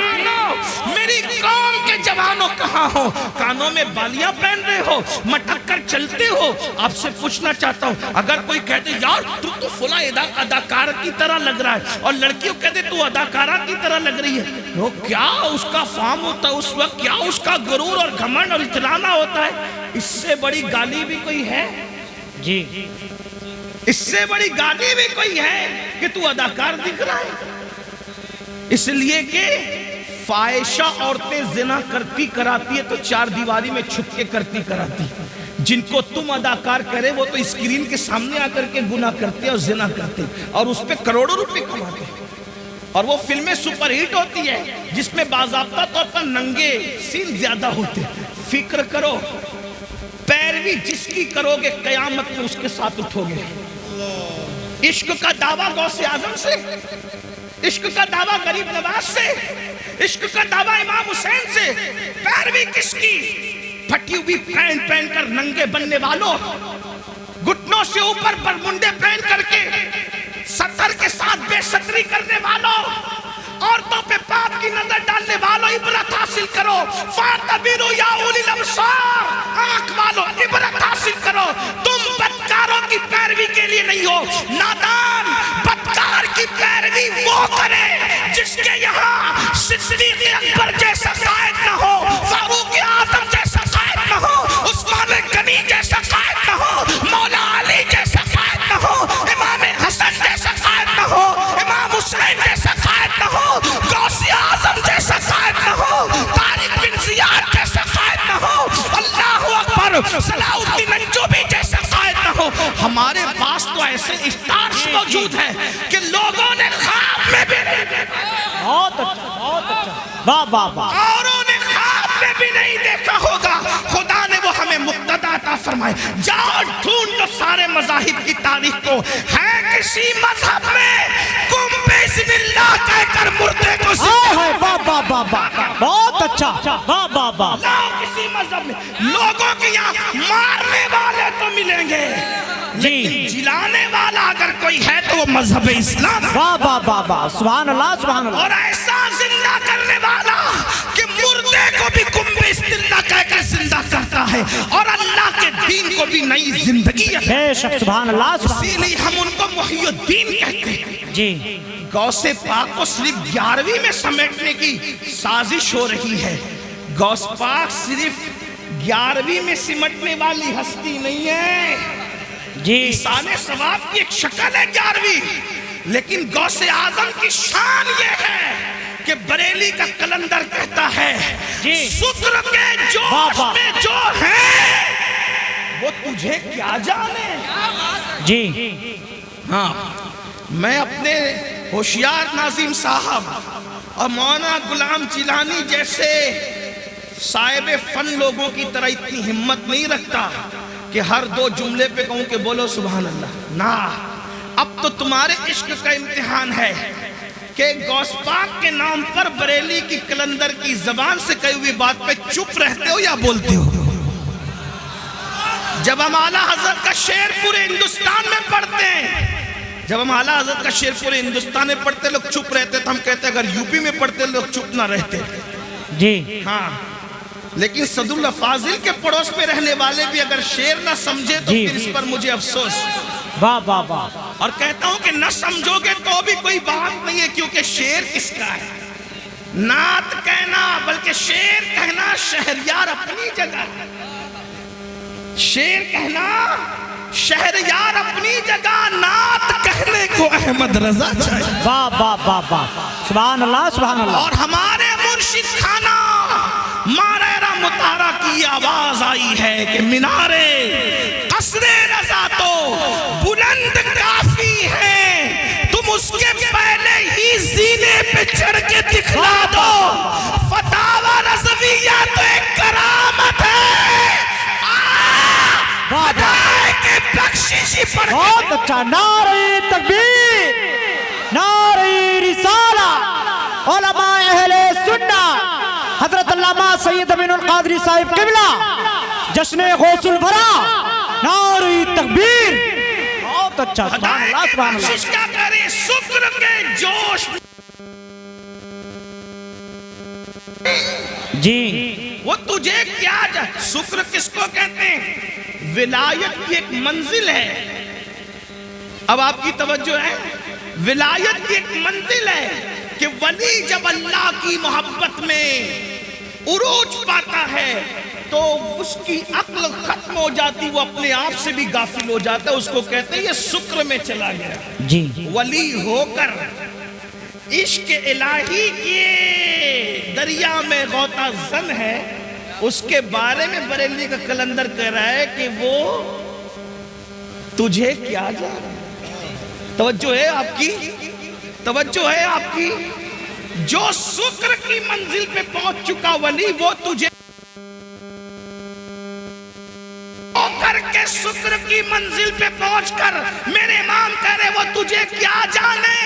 میری قوم کے جوانوں کہاں ہو؟ کانوں میں بالیاں پہن رہے ہو، مٹک کر چلتے ہو۔ آپ سے پوچھنا چاہتا ہوں، اگر کوئی کہتے یار تو فلاں اداکار کی طرح لگ رہا ہے، اور لڑکیوں کہتے تو اداکارہ کی طرح لگ رہی ہے، وہ کیا اس کا فارم ہوتا ہے اس وقت، کیا اس کا غرور اور گھمنڈ اور اطلانا ہوتا ہے؟ اس سے بڑی گالی بھی کوئی ہے؟ جی، اس سے بڑی گالی بھی کوئی ہے کہ تو اداکار دکھ رہا ہے؟ اس لیے کہ فاحشہ عورتیں زنا کرتی کراتی ہے تو چار دیواری میں چھپ کے کرتی کراتی، جن کو تم اداکار کرے وہ تو اسکرین کے سامنے آ کر کے گناہ کرتے اور زنا کرتے اور اس پہ کروڑوں روپے کماتے، اور وہ فلمیں سپر ہٹ ہوتی ہے جس میں باضابطہ طور پر ننگے سین زیادہ ہوتے۔ فکر کرو، پیروی جس کی کرو گے قیامت میں اس کے ساتھ اٹھو گے۔ عشق کا دعویٰ غوث اعظم سے، عشق کا دعویٰ غریب نواز سے، عشق کا دعویٰ امام حسین سے، پیروی کس کی؟ پھٹی ہوئی پینٹ پہن کر ننگے بننے والوں، گھٹنوں سے اوپر برمنڈے پہن کر کے سطر کے ساتھ بے ستری کرنے والوں، عورتوں پہ پاپ کی نظر ڈالنے والوں، عبرت حاصل کرو۔ فَاعْتَبِرُوا يَا أُولِي الْأَبْصَارِ، آنکھ والوں عبرت حاصل کرو۔ تم بدکاروں کی پیروی کے لیے نہیں ہو۔ نادان بدکار کی پیروی وہ کرے جس کے یہاں صدیق اکبر جیسا قائد نہ ہو، فاروق اعظم جیسا قائد نہ ہو، عثمان غنی جیسا قائد نہ ہو، مولا علی جیسا قائد نہ ہو، امام حسن جیسا قائد نہ ہو، امام حسین جیسا قائد نہ ہو، غوث اعظم جیسا قائد نہ ہو، طارق بن زیاد جیسا قائد نہ ہو، اللہ اکبر، صلاح الدین ایوبی جیسا قائد نہ ہو۔ ہمارے پاس تو ایسے اسٹارز موجود ہیں کہ لوگوں نے خواب میں بھی نہیں دیکھا، بہت اچھا، بہت اچھا، واہ واہ واہ، اوروں نے خواب میں بھی نہیں دیکھا ہوگا۔ خدا نے وہ ہمیں مقتدیٰ عطا فرمائے۔ جاؤ ڈھونڈ لو سارے مذاہب کی تاریخ کو، ہے کسی مذہب میں قم بِإِذْنِ اللَّهِ کہہ کر مردے کو زندہ، واہ واہ واہ واہ، بہت اچھا، واہ واہ واہ، لاؤ کسی مذہب میں۔ لوگوں کے یہاں مارنے والے تو ملیں گے، لیکن جلانے والا اگر کوئی ہے تو وہ مذہب اسلام ہے۔ واہ واہ واہ واہ، سبحان اللہ سبحان اللہ، اور ایسا زندہ کرنے والا کہ مردے کو بھی قم بِإِذْنِ اللَّهِ کہہ کر زندہ کرتا ہے، اور اللہ کے دین کو بھی نئی زندگی ہے۔ بے شک، سبحان اللہ سبحان اسی لیے ہم ان کو محی الدین کہتے ہیں۔ اللہ، جی غوث پاک کو صرف 11ویں میں سمیٹنے کی سازش ہو رہی ہے۔ غوث پاک صرف 11ویں میں سمٹنے والی ہستی نہیں ہے، جی، ایصال ثواب کی ایک شکل ہے 11ویں، لیکن غوث اعظم کی شان یہ ہے کہ بریلی کا کلندر کہتا ہے جی، شکر کے جوش میں جو ہے وہ تجھے کیا جانے۔ جی، ہاں، میں اپنے ہوشیار ناظم صاحب اور مولانا غلام جیلانی جیسے صاحب فن لوگوں کی طرح اتنی ہمت نہیں رکھتا کہ ہر 2 جملے پہ کہوں کہ بولو سبحان اللہ، نہ، اب تو تمہارے عشق کا امتحان ہے کہ غوث پاک کے نام پر بریلی کی کلندر کی زبان سے کہی ہوئی بات پہ چپ رہتے ہو یا بولتے ہو؟ جب ہم اعلیٰ حضرت کا شعر پورے ہندوستان میں پڑھتے ہیں، جب ہم اعلیٰ حضرت کا شعر پورے ہندوستان میں پڑھتے لوگ چپ رہتے تو ہم کہتے ہیں اگر یوپی میں پڑھتے لوگ چپ نہ رہتے۔ جی، ہاں، لیکن صد اللہ فاضل کے پڑوس میں رہنے والے بھی اگر شعر نہ سمجھے تو جی، پھر اس پر مجھے افسوس، واہ واہ واہ، اور کہتا ہوں کہ نہ سمجھو گے تو بھی کوئی بات نہیں ہے، کیونکہ شعر کس کا ہے؟ نعت کہنا بلکہ شعر کہنا شہریار اپنی جگہ، شعر کہنا شہریار اپنی جگہ، نعت کہنے کو احمد رضا چاہیے۔ واہ واہ واہ واہ، سبحان اللہ سبحان اللہ، اور ہمارے مرشد خانہ ماریرہ مطہرہ کی آواز آئی ہے کہ مینارے قصر رضا تو بلند کافی ہے، تم اس کے پہلے ہی زینے پہ چڑھ کے دکھلا دو، فتاوی رضویہ تو ایک کرامت ہے، خدائے کے بخششی پر۔ بہت اچھا، نعرہ تکبیر، نعرہ رسالہ، علماء اہل سنہ حضرت علامہ سید امین القادری صاحب قبلہ، جشن غوث الورا، نعرہ تکبیر، بہت اچھا، سبحان اللہ سبحان اللہ، بخشش کیا کرے شکر کے جوش، جی، وہ تجھے کیا شکر کس کو کہتے ہیں؟ ولایت کی ایک منزل ہے، اب آپ کی توجہ ہے، ولایت کی ایک منزل ہے کہ ولی جب اللہ کی محبت میں عروج پاتا ہے تو اس کی عقل ختم ہو جاتی، وہ اپنے آپ سے بھی غافل ہو جاتا ہے، اس کو کہتے ہیں یہ شکر میں چلا گیا۔ جی، ولی ہو کر عشق الہی کے دریا میں غوطہ زن ہے، اس کے بارے میں بریلی کا کلندر کہہ رہا ہے کہ وہ تجھے کیا جانا۔ توجہ ہے آپ کی، توجہ ہے آپ کی، جو شکر کی منزل پہ پہنچ چکا ولی وہ تجھے کر کے شکر کی منزل پہ پہنچ کر میرے امام کہہ رہے وہ تجھے کیا جانے،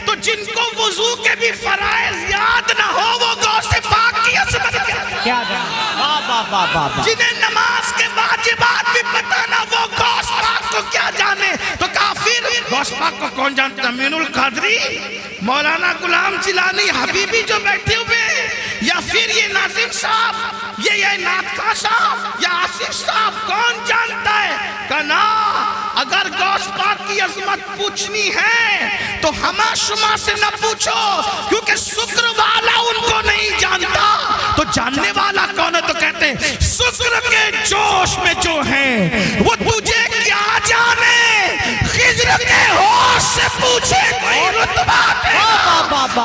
تو جن کو وضو کے بھی فرائض یاد نہ ہو وہ غوث پاک کی عظمت کیا جانے واہ واہ واہ واہ واہ جنہیں نماز کے واجبات بھی پتہ نہ وہ غوث پاک کو کیا جانے تو کافر غوث پاک کو کون جانتا امین القادری مولانا غلام جیلانی حبیبی جو بیٹھے ہوئے ہیں یا پھر یہ ناظم صاحب یہ ناتخواں صاحب یا آصف صاحب کون جانتا ہے کہ نا اگر غوث پاک کی عظمت پوچھنی ہے تو ہما شما سے نہ پوچھو کیونکہ شکر والا ان کو نہیں جانتا تو جاننے والا کون ہے تو کہتے ہیں شکر کے جوش میں جو ہیں وہ تجھے کیا جانے خضر کے ہوش سے پوچھے کوئی رتبہ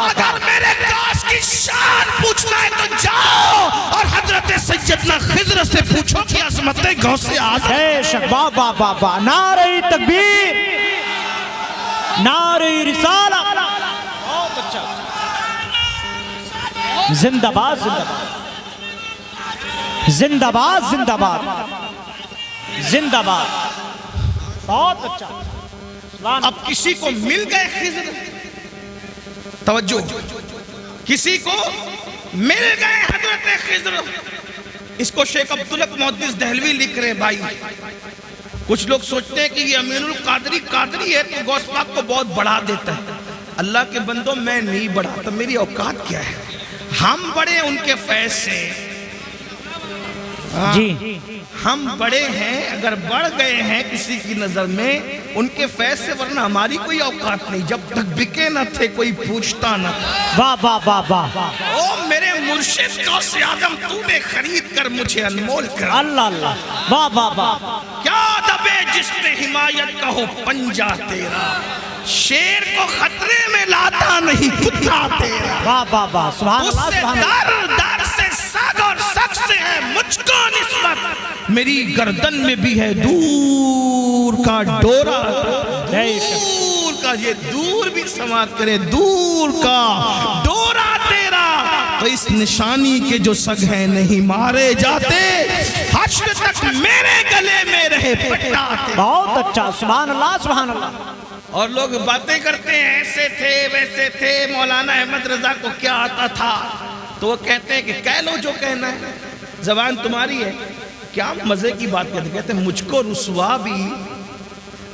اگر میرے غوث کی شان پوچھنا ہے تو جاؤ اور حضرت سیدنا خضر سے پوچھو کہ عظمت غوث اعظم بے شک واہ واہ واہ واہ نعرہ تکبیر نعرہ رسالہ بہت اچھا زندہ باد زندہ باد زندہ باد زندہ باد بہت اچھا اب کسی کو مل گئے خضر توجہ کسی کو مل گئے حضرت خضر اس کو شیخ عبدالحق محدث دہلوی لکھ رہے بھائی کچھ لوگ سوچتے ہیں کہ یہ امین القادری قادری ہے تو غوث پاک کو بہت بڑھا دیتا ہے اللہ کے بندوں میں نہیں بڑھاتا میری اوقات کیا ہے ہم بڑے ان کے فیض سے جی ہم بڑے ہیں اگر بڑھ گئے ہیں کسی کی نظر میں ان کے فیض سے ورنہ ہماری کوئی اوقات نہیں جب تک بکے نہ تھے کوئی پوچھتا نہ واہ واہ واہ واہ او میرے مرشد غوث اعظم تو نے خرید کر مجھے انمول کر اللہ اللہ واہ واہ واہ کیا دبے جس پہ حمایت کا ہو پنجا تیرا شیر کو خطرے میں لاتا نہیں کتا تیرا واہ واہ واہ سبحان اس اللہ سے سبحان اللہ در سے سگ اور سگ سے ہے مجھ کو نسبت میری گردن میں بھی ہے دور کا ڈورا دور کا یہ دور بھی سماعت کرے دور کا ڈورا تیرا تو اس نشانی کے جو سگ ہیں نہیں مارے جاتے حشر تک میرے گلے میں رہے پٹا تیرا بہت اچھا سبحان اللہ سبحان اللہ اور لوگ باتیں کرتے ہیں ایسے تھے ویسے تھے مولانا احمد رضا کو کیا آتا تھا تو وہ کہتے ہیں کہ کہہ لو جو کہنا ہے زبان تمہاری ہے کیا مزے کی بات کہتے ہیں مجھ کو رسوا بھی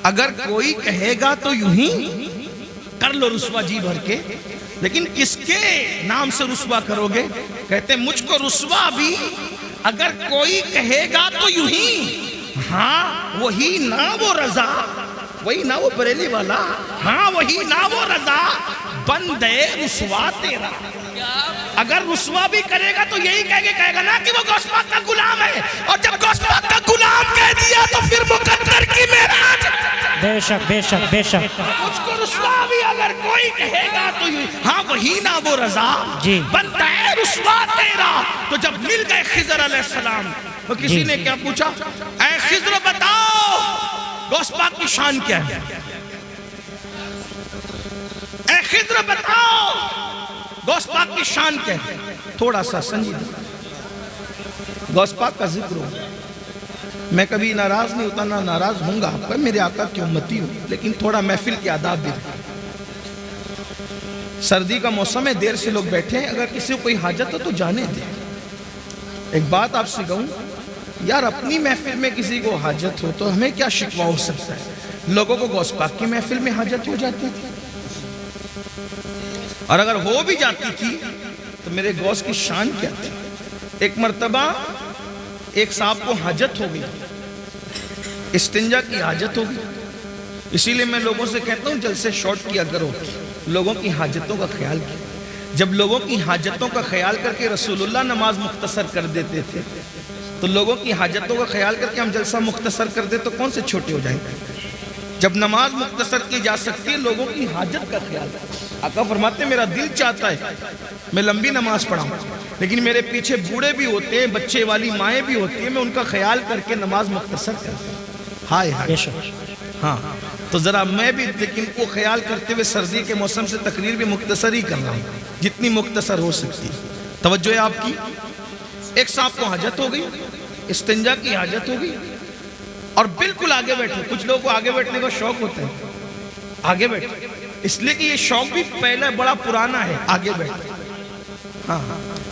اگر کوئی کہے گا تو یوں ہی کر لو رسوا جی بھر کے لیکن کس کے نام سے رسوا کرو گے کہتے ہیں مجھ کو رسوا بھی اگر کوئی کہے گا تو یوں ہی ہاں وہی نہ وہ رضا وہی نہ وہ بریلی والا ہاں وہی نہ وہ رضا بندے رسوا تیرا اگر رسوا بھی کرے گا تو یہی کہے گا نا کہ وہ غوث پاک کا غلام ہے اور جب غوث پاک کا غلام کہہ دیا تو پھر مقدر کی معراج بے شک بے شک بے شک مجھ کو رسوا بھی اگر کوئی کہے گا تو ہاں وہی نہ وہ رضا جی بنتا ہے رسوا تیرا تو جب مل گئے خضر علیہ السلام تو کسی نے کیا پوچھا اے خضر بتاؤ غوث پاک کی شان کیا ہے اے خضر بتاؤ غوث پاک کی شان کیا ہے تھوڑا سا سنجیدہ غوث پاک کا ذکر ہو میں کبھی ناراض نہیں ہوتا نہ ناراض ہوں گا آپ کا میرے آقا کی امتی ہوں لیکن تھوڑا محفل کے آداب بھی سردی کا موسم ہے دیر سے لوگ بیٹھے ہیں اگر کسی کو کوئی حاجت ہو تو جانے دیں ایک بات آپ سے کہوں یار اپنی محفل میں کسی کو حاجت ہو تو ہمیں کیا شکوہ ہو سکتا ہے لوگوں کو غوث پاک کی محفل میں حاجت ہو جاتی تھی اور اگر ہو بھی جاتی تھی تو میرے غوث کی شان کیا تھی ایک مرتبہ ایک صاحب کو حاجت ہو گئی استنجا کی حاجت ہو گئی اسی لئے میں لوگوں سے کہتا ہوں جلسے شارٹ کیا کرو لوگوں کی حاجتوں کا خیال کیا جب لوگوں کی حاجتوں کا خیال کر کے رسول اللہ نماز مختصر کر دیتے تھے تو لوگوں کی حاجتوں کا خیال کر کے ہم جلسہ مختصر کر دیں تو کون سے چھوٹے ہو جائیں گے جب نماز مختصر کی جا سکتی ہے لوگوں کی حاجت کا خیال آقا فرماتے ہیں میرا دل چاہتا ہے میں لمبی نماز پڑھاؤں لیکن میرے پیچھے بوڑھے بھی ہوتے ہیں بچے والی مائیں بھی ہوتی ہیں میں ان کا خیال کر کے نماز مختصر کرتا ہوں ہائے ہائے ہاں تو ذرا میں بھی لیکن کو خیال کرتے ہوئے سردی کے موسم سے تقریر بھی مختصر ہی کر رہا ہوں جتنی مختصر ہو سکتی توجہ ہے آپ کی ایک صاحب کو حاجت ہو گئی استنجا کی حاجت ہو گئی اور بالکل آگے بیٹھے کچھ لوگوں کو آگے بیٹھنے کا شوق ہوتا ہے آگے بیٹھے اس لیے کہ یہ شوق بھی پہلے بڑا پرانا ہے آگے بیٹھے. ہاں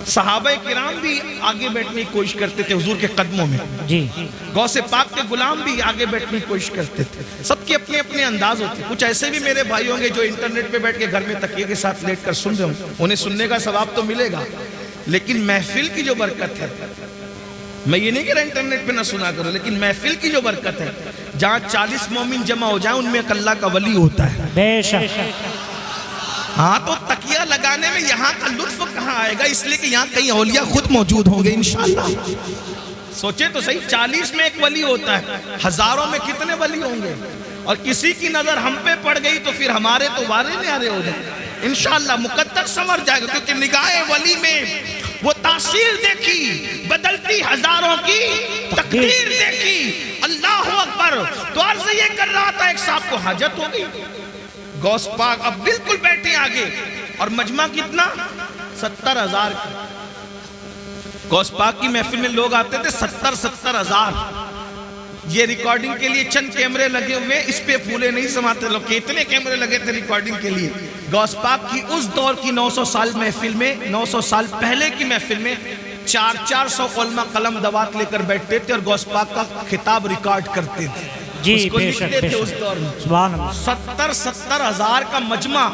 صحابہ کرام بھی آگے بیٹھنے کی کوشش کرتے تھے حضور کے قدموں میں. جی غوث پاک کے غلام بھی آگے بیٹھنے کی کوشش کرتے تھے. سب کے اپنے اپنے انداز ہوتے. کچھ ایسے بھی میرے بھائی ہوں گے جو انٹرنیٹ پہ بیٹھ کے گھر میں تکیے کے ساتھ لیٹ کر سن رہے ہوں, انہیں سننے کا ثواب تو ملے گا, لیکن محفل کی جو برکت ہے, میں یہ نہیں کہہ رہا انٹرنیٹ پہ نہ سنا کرو, لیکن محفل کی جو برکت ہے, جہاں 40 مومن جمع ہو جائیں ان میں ایک اللہ کا ولی ہوتا ہے. بے شک. ہاں تو تکیہ لگانے میں یہاں کا لطف کہاں آئے گا, اس لیے کہ یہاں کئی اولیاء خود موجود ہوں گے انشاءاللہ. سوچیں تو صحیح, 40 میں ایک ولی ہوتا ہے, ہزاروں میں کتنے ولی ہوں گے, اور کسی کی نظر ہم پہ پڑ گئی تو پھر ہمارے تو وارے نیارے ہو جائیں انشاءاللہ. مقدر سنور جائے گا, کیونکہ نگاہ ولی میں وہ تاثیر دیکھی, بدلتی ہزاروں کی تقدیر دیکھی. اللہ اکبر. تو عرض یہ کر رہا تھا, ایک صاحب کو حاجت ہو گئی. غوث پاک اب بالکل بیٹھے آگے, اور مجمع کتنا 70,000 کی. غوث پاک کی محفل میں لوگ آتے تھے 70,000. یہ ریکارڈنگ کے لیے چند کیمرے لگے ہوئے, اس پہ پھولے نہیں سماتے لوگ. کتنے کیمرے لگے تھے ریکارڈنگ کے لیے. غوث پاک کی اس دور کی 900 سال محفل میں, 900 سال پہلے کی محفل میں 400 علماء قلم دوات لے کر بیٹھتے تھے اور غوث پاک کا خطاب ریکارڈ کرتے تھے. جی اس کو بے لکھتے شک, بے تھے اس شک. دور میں. سبحان اللہ. 70,000 کا مجمع,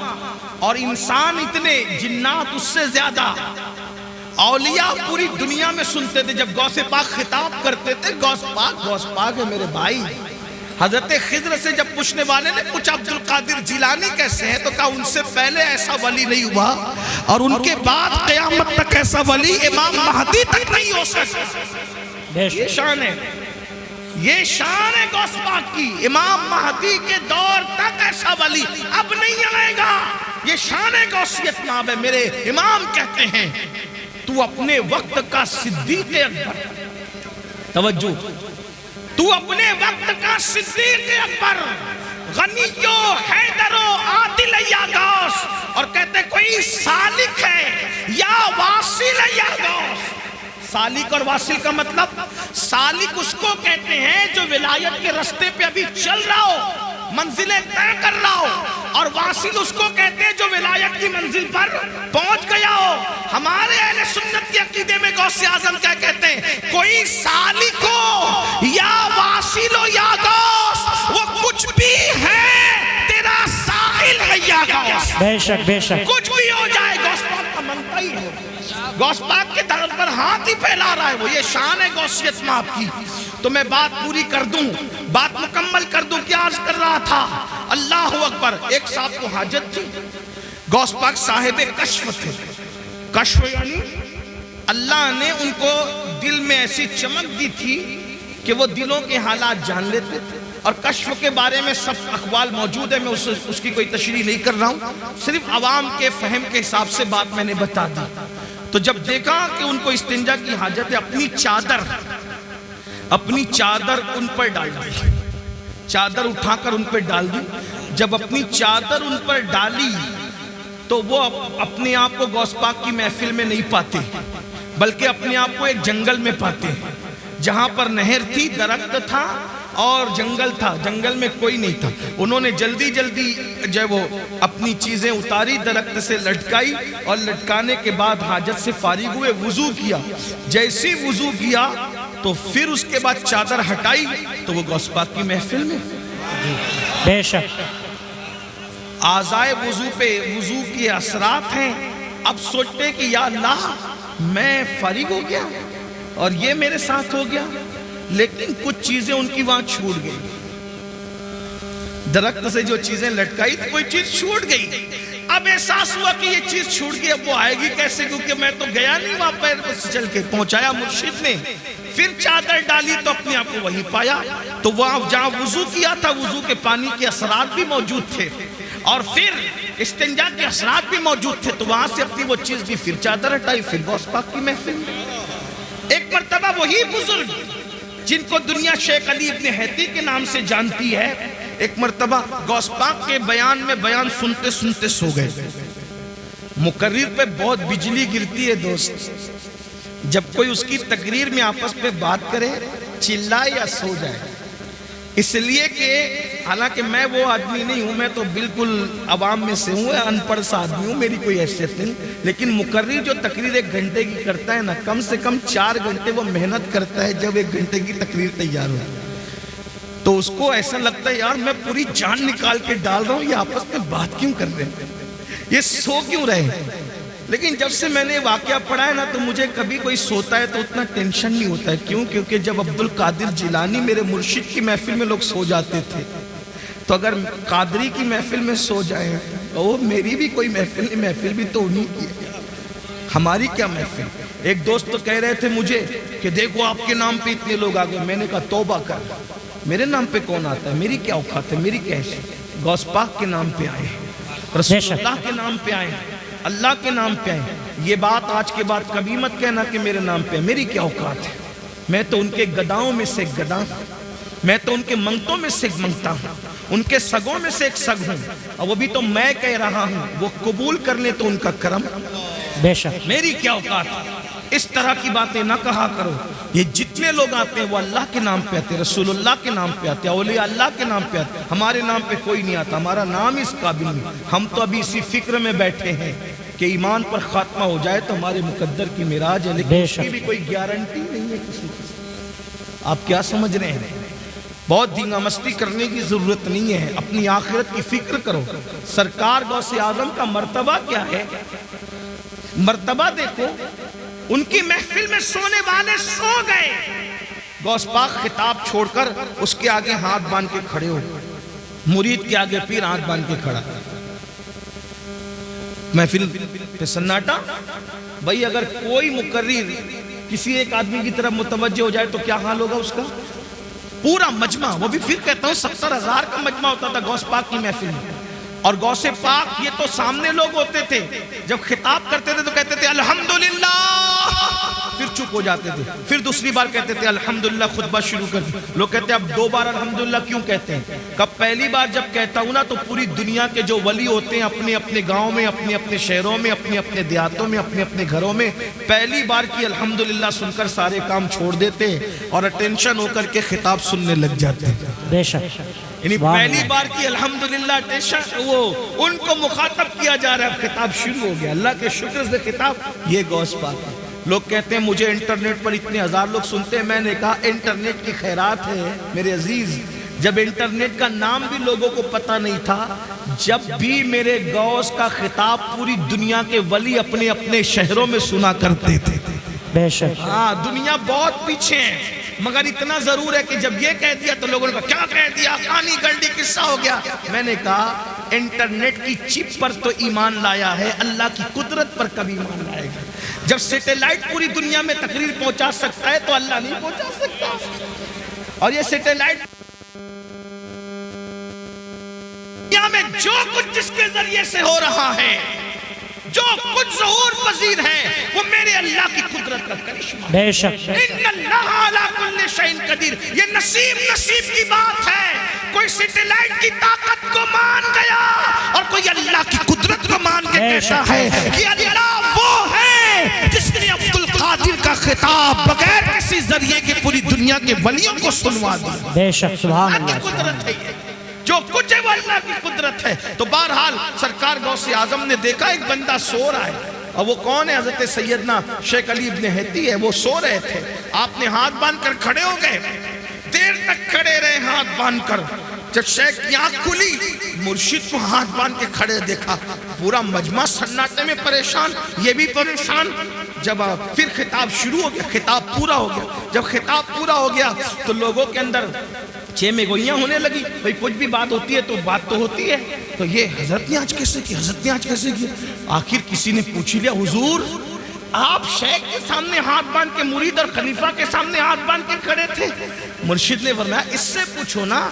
اور انسان اتنے, جنات اس سے زیادہ, اولیاء پوری دنیا میں سنتے تھے. جب غوث پاک خطاب کرتے تھے, غوث پاک ہے میرے بھائی. حضرت خضر سے جب پوچھنے والے نے پوچھا عبد القادر جیلانی کیسے ہیں, تو کہا ان سے پہلے ایسا ولی نہیں ہوا, اور ان کے بعد قیامت تک ایسا ولی امام مہدی تک نہیں ہو سکتا. یہ شان ہے, یہ شان ہے غوث پاک کی. امام مہدی کے دور تک ایسا ولی اب نہیں آئے گا. یہ شان غوثیت نام ہے. میرے امام کہتے ہیں, تو اپنے وقت کا صدیق اکبر, توجہ, تو اپنے وقت کا صدیق اکبر, غنیو حیدرو عادل یا غوث. اور کہتے کوئی سالک ہے یا واصل یا غوث. سالک اور واصل کا مطلب, سالک اس کو کہتے ہیں جو ولایت کے رستے پہ ابھی چل رہا ہو, منزلیں طے کر رہا ہو, اور واصل اس کو کہتے ہیں جو ولایت کی منزل پر پہنچ گیا ہو. ہمارے اہل سنت کے عقیدے میں غوث اعظم کیا کہتے ہیں, کوئی سالک ہو یا واصل ہو یا غوث, وہ کچھ بھی ہے, تیرا سائل ہے یا غوث. بے شک, بے شک. کچھ بھی ہو جائے, غوث پاک کا منتا ہی ہے. غوث پاک کے در پر ہاتھ ہی پھیلا رہا ہے وہ. یہ شان ہے غوثیت میں آپ کی. تو میں بات پوری کر دوں, بات مکمل کر دوں. کیا عرض کر رہا تھا, اللہ اکبر. ایک صاحب کو حاجت تھی. غوث پاک صاحب کشف تھے. کشف یعنی اللہ نے ان کو دل میں ایسی چمک دی تھی کہ وہ دلوں کے حالات جان لیتے تھے. اور کشف کے بارے میں سب اقوال موجود ہے, میں اس کی کوئی تشریح نہیں کر رہا ہوں, صرف عوام کے فہم کے حساب سے بات میں نے بتا دی. تو جب دیکھا کہ ان کو استنجا کی حاجت ہے, اپنی چادر ان پر ڈال دی. چادر اٹھا کر ان پر ڈال دی. جب اپنی چادر ان پر ڈالی تو وہ اپنے آپ کو غوث پاک کی محفل میں نہیں پاتے, بلکہ اپنے آپ کو ایک جنگل میں پاتے, جہاں پر نہر تھی, درخت تھا اور جنگل تھا. جنگل میں کوئی نہیں تھا. انہوں نے جلدی جب وہ اپنی چیزیں اتاری, درخت سے لٹکائی, اور لٹکانے کے بعد حاجت سے فارغ ہوئے, وضو کیا. جیسی وضو کیا تو پھر اس کے بعد چادر ہٹائی تو وہ غوث پاک کی محفل میں. بے شک. اعضائے وضو پہ وضو کے اثرات ہیں. اب سوچتے کہ یا اللہ, میں فارغ ہو گیا اور یہ میرے ساتھ ہو گیا, لیکن کچھ چیزیں ان کی وہاں چھوٹ گئی. درخت سے جو چیزیں لٹکائی تھی کوئی چیز چھوٹ گئی. اب احساس ہوا کہ یہ چیز چھوٹ گئی, اب وہ آئے گی کیسے, کیونکہ میں تو گیا نہیں وہاں پیر پر چل کے. پہنچایا مرشد نے, پھر چادر ڈالی تو اپنے آپ کو وہیں پایا. تو وہاں جہاں وضو کیا تھا, وضو کے پانی کے اثرات بھی موجود تھے, اور پھر استنجا کے اثرات بھی موجود تھے. تو وہاں سے اپنی وہ چیز بھی پھر چادر ہٹائی, پھر غوث پاک کی محفل میں. ایک مرتبہ وہی بزرگ جن کو دنیا شیخ علی ابن حیتی کے نام سے جانتی ہے, ایک مرتبہ غوث پاک کے بیان میں بیان سنتے سنتے سو گئے. مقرر پہ بہت بجلی گرتی ہے دوست, جب کوئی اس کی تقریر میں آپس میں بات کرے, چلائے یا سو جائے, اس لیے کہ حالانکہ میں وہ آدمی نہیں ہوں، میں تو بالکل عوام میں سے ہوں، ان پڑھ سا آدمی ہوں، میری کوئی حیثیت نہیں، لیکن مقرر جو تقریر 1 گھنٹے کی کرتا ہے نا، کم سے کم 4 گھنٹے وہ محنت کرتا ہے جب 1 گھنٹے کی تقریر تیار ہو، تو اس کو ایسا لگتا ہے یار میں پوری جان نکال کے ڈال رہا ہوں، یہ آپس میں بات کیوں کر رہے ہیں، یہ سو کیوں رہے ہیں۔ لیکن جب سے میں نے واقعہ پڑھا ہے نا، تو مجھے کبھی کوئی سوتا ہے تو اتنا ٹینشن نہیں ہوتا ہے۔ کیوں؟ کیونکہ جب عبد القادر جیلانی میرے مرشد کی محفل میں لوگ سو جاتے تھے، تو اگر قادری کی محفل میں سو جائیں تو وہ میری بھی کوئی محفل نہیں، محفل بھی تو انہی کی ہے، ہماری کیا محفل۔ ایک دوست تو کہہ رہے تھے مجھے کہ دیکھو آپ کے نام پہ اتنے لوگ آگئے، میں نے کہا توبہ کر، میرے نام پہ کون آتا ہے، میری کیا اوقات ہے، میری کیا حیثیت۔ غوث پاک کے نام پہ آئے، رسول اللہ کے نام پہ آئے، اللہ کے نام پہ آئے۔ یہ بات آج کے بعد کبھی مت کہنا کہ میرے نام پہ، میری کیا اوقات ہے، میں تو ان کے گداؤں میں سے ایک گدا ہوں، میں تو ان کے منگتوں میں سے ایک منگتا ہوں، ان کے سگوں میں سے ایک سگ ہوں، اور وہ بھی تو میں کہہ رہا ہوں، وہ قبول کر لیں تو ان کا کرم، بے شک میری کیا اوقات ہے۔ اس طرح کی باتیں نہ کہا کرو۔ یہ جتنے لوگ آتے ہیں وہ اللہ کے نام پہ آتے ہیں، رسول اللہ کے نام پہ آتے ہیں، اولیاء اللہ کے نام پہ آتے ہیں، ہمارے نام پہ کوئی نہیں آتا، ہمارا نام اس قابل نہیں۔ ہم تو ابھی اسی فکر میں بیٹھے ہیں کہ ایمان پر خاتمہ ہو جائے تو ہمارے مقدر کی معراج ہے، لیکن اس کی بھی کوئی گارنٹی نہیں ہے کسی کی۔ آپ کیا سمجھ رہے ہیں؟ بہت دھینگا مستی کرنے کی ضرورت نہیں ہے، اپنی آخرت کی فکر کرو۔ سرکار غوث اعظم کا مرتبہ کیا ہے، مرتبہ دیکھو، ان کی محفل میں سونے والے سو گئے، غوث پاک خطاب چھوڑ کر اس کے آگے ہاتھ باندھ کے کھڑے ہو، مرید کے آگے پیر ہاتھ باندھ کے کھڑا، محفل پہ سناٹا۔ بھئی اگر کوئی مقرر کسی ایک آدمی کی طرف متوجہ ہو جائے تو کیا حال ہوگا اس کا؟ پورا مجمع، وہ بھی پھر کہتا ہوں 70,000 کا مجمع ہوتا تھا غوث پاک کی محفل میں، اور غوث پاک یہ تو سامنے لوگ ہوتے تھے، جب خطاب کرتے تھے تو کہتے تھے الحمدللہ، پھر چپ ہو جاتے تھے، پھر دوسری بار کہتے تھے الحمدللہ، خطبہ شروع کر دیا۔ لوگ کہتے ہیں اب 2 بار الحمدللہ کیوں کہتے ہیں؟ کب پہلی بار جب کہتا ہوں نا تو پوری دنیا کے جو ولی ہوتے ہیں اپنے اپنے گاؤں میں، اپنے اپنے شہروں میں، اپنے اپنے دیہاتوں میں، اپنے اپنے گھروں میں پہلی بار کی الحمدللہ سن کر سارے کام چھوڑ دیتے اور اٹینشن ہو کر کے خطاب سننے لگ جاتے ہیں۔ بے شک، یعنی پہلی بار کی الحمدللہ اٹینشن، وہ ان کو مخاطب کیا جا رہا ہے، خطاب شروع ہو گیا، اللہ کے شکر سے خطاب۔ یہ غوث پاک ہے۔ لوگ کہتے ہیں مجھے انٹرنیٹ پر اتنے 1000 لوگ سنتے ہیں، میں نے کہا انٹرنیٹ کی خیرات ہے میرے عزیز، جب انٹرنیٹ کا نام بھی لوگوں کو پتہ نہیں تھا، جب بھی میرے غوث کا خطاب پوری دنیا کے ولی اپنے اپنے شہروں میں سنا کرتے تھے۔ بے شک، ہاں دنیا بہت پیچھے ہے، مگر اتنا ضرور ہے کہ جب یہ کہہ دیا تو لوگوں نے کہا کیا کہہ دیا، کہانی گلڈی قصہ ہو گیا۔ میں نے کہا انٹرنیٹ کی چپ پر تو ایمان لایا ہے، اللہ کی قدرت پر کبھی ایمان لائے گا۔ جب سیٹلائٹ پوری دنیا میں تقریر پہنچا سکتا ہے تو اللہ نہیں پہنچا سکتا، اور یہ سیٹلائٹ دنیا میں جو کچھ جس کے ذریعے سے ہو رہا ہے، جو کچھ ظہور پذیر ہے، وہ میرے اللہ کی قدرت کا کرشمہ ہے۔ بے شک، ان اللہ علی کل شیء قدیر۔ یہ نصیب کی بات ہے، کوئی سیٹلائٹ کی طاقت کو مان گیا اور کوئی اللہ کی قدرت کو مان کے کہتا ہے کہ اللہ وہ ہے جس نے عبد القادر کا خطاب بغیر کسی ذریعے کے پوری دنیا کے ولیوں کو سنوا دیا۔ بے شک، سبحان اللہ کی قدرت ہے یہ، جو کچھ ہے وہ اللہ کی قدرت ہے۔ تو بہرحال سرکار غوث اعظم نے دیکھا ایک بندہ سو رہا ہے، اور وہ کون ہے؟ حضرت سیدنا شیخ علی ابن ہیتی ہے، وہ سو رہے تھے، آپ نے ہاتھ باندھ کر کھڑے ہو گئے، دیر تک کھڑے رہے ہاتھ باندھ کر۔ جب شیخ کی آنکھ کھلی، مرشد کو ہاتھ باندھ کے کھڑے دیکھا، پورا مجمع سناٹے میں پریشان، یہ بھی پریشان۔ جب پھر خطاب شروع ہو گیا، خطاب پورا ہو گیا، جب خطاب پورا ہو گیا تو لوگوں کے اندر چیمے گوئیاں ہونے لگی، بھئی کچھ بھی بات ہوتی ہے تو بات تو ہوتی ہے، تو یہ حضرت نے آج کیسے کی، حضرت نے آج کیسے کی؟ آخر کسی نے پوچھ لیا حضور آپ شیخ کے سامنے ہاتھ باندھ کے، مرید اور خلیفہ کے سامنے ہاتھ باندھ کے کھڑے تھے؟ مرشد نے فرمایا اس سے پوچھو نا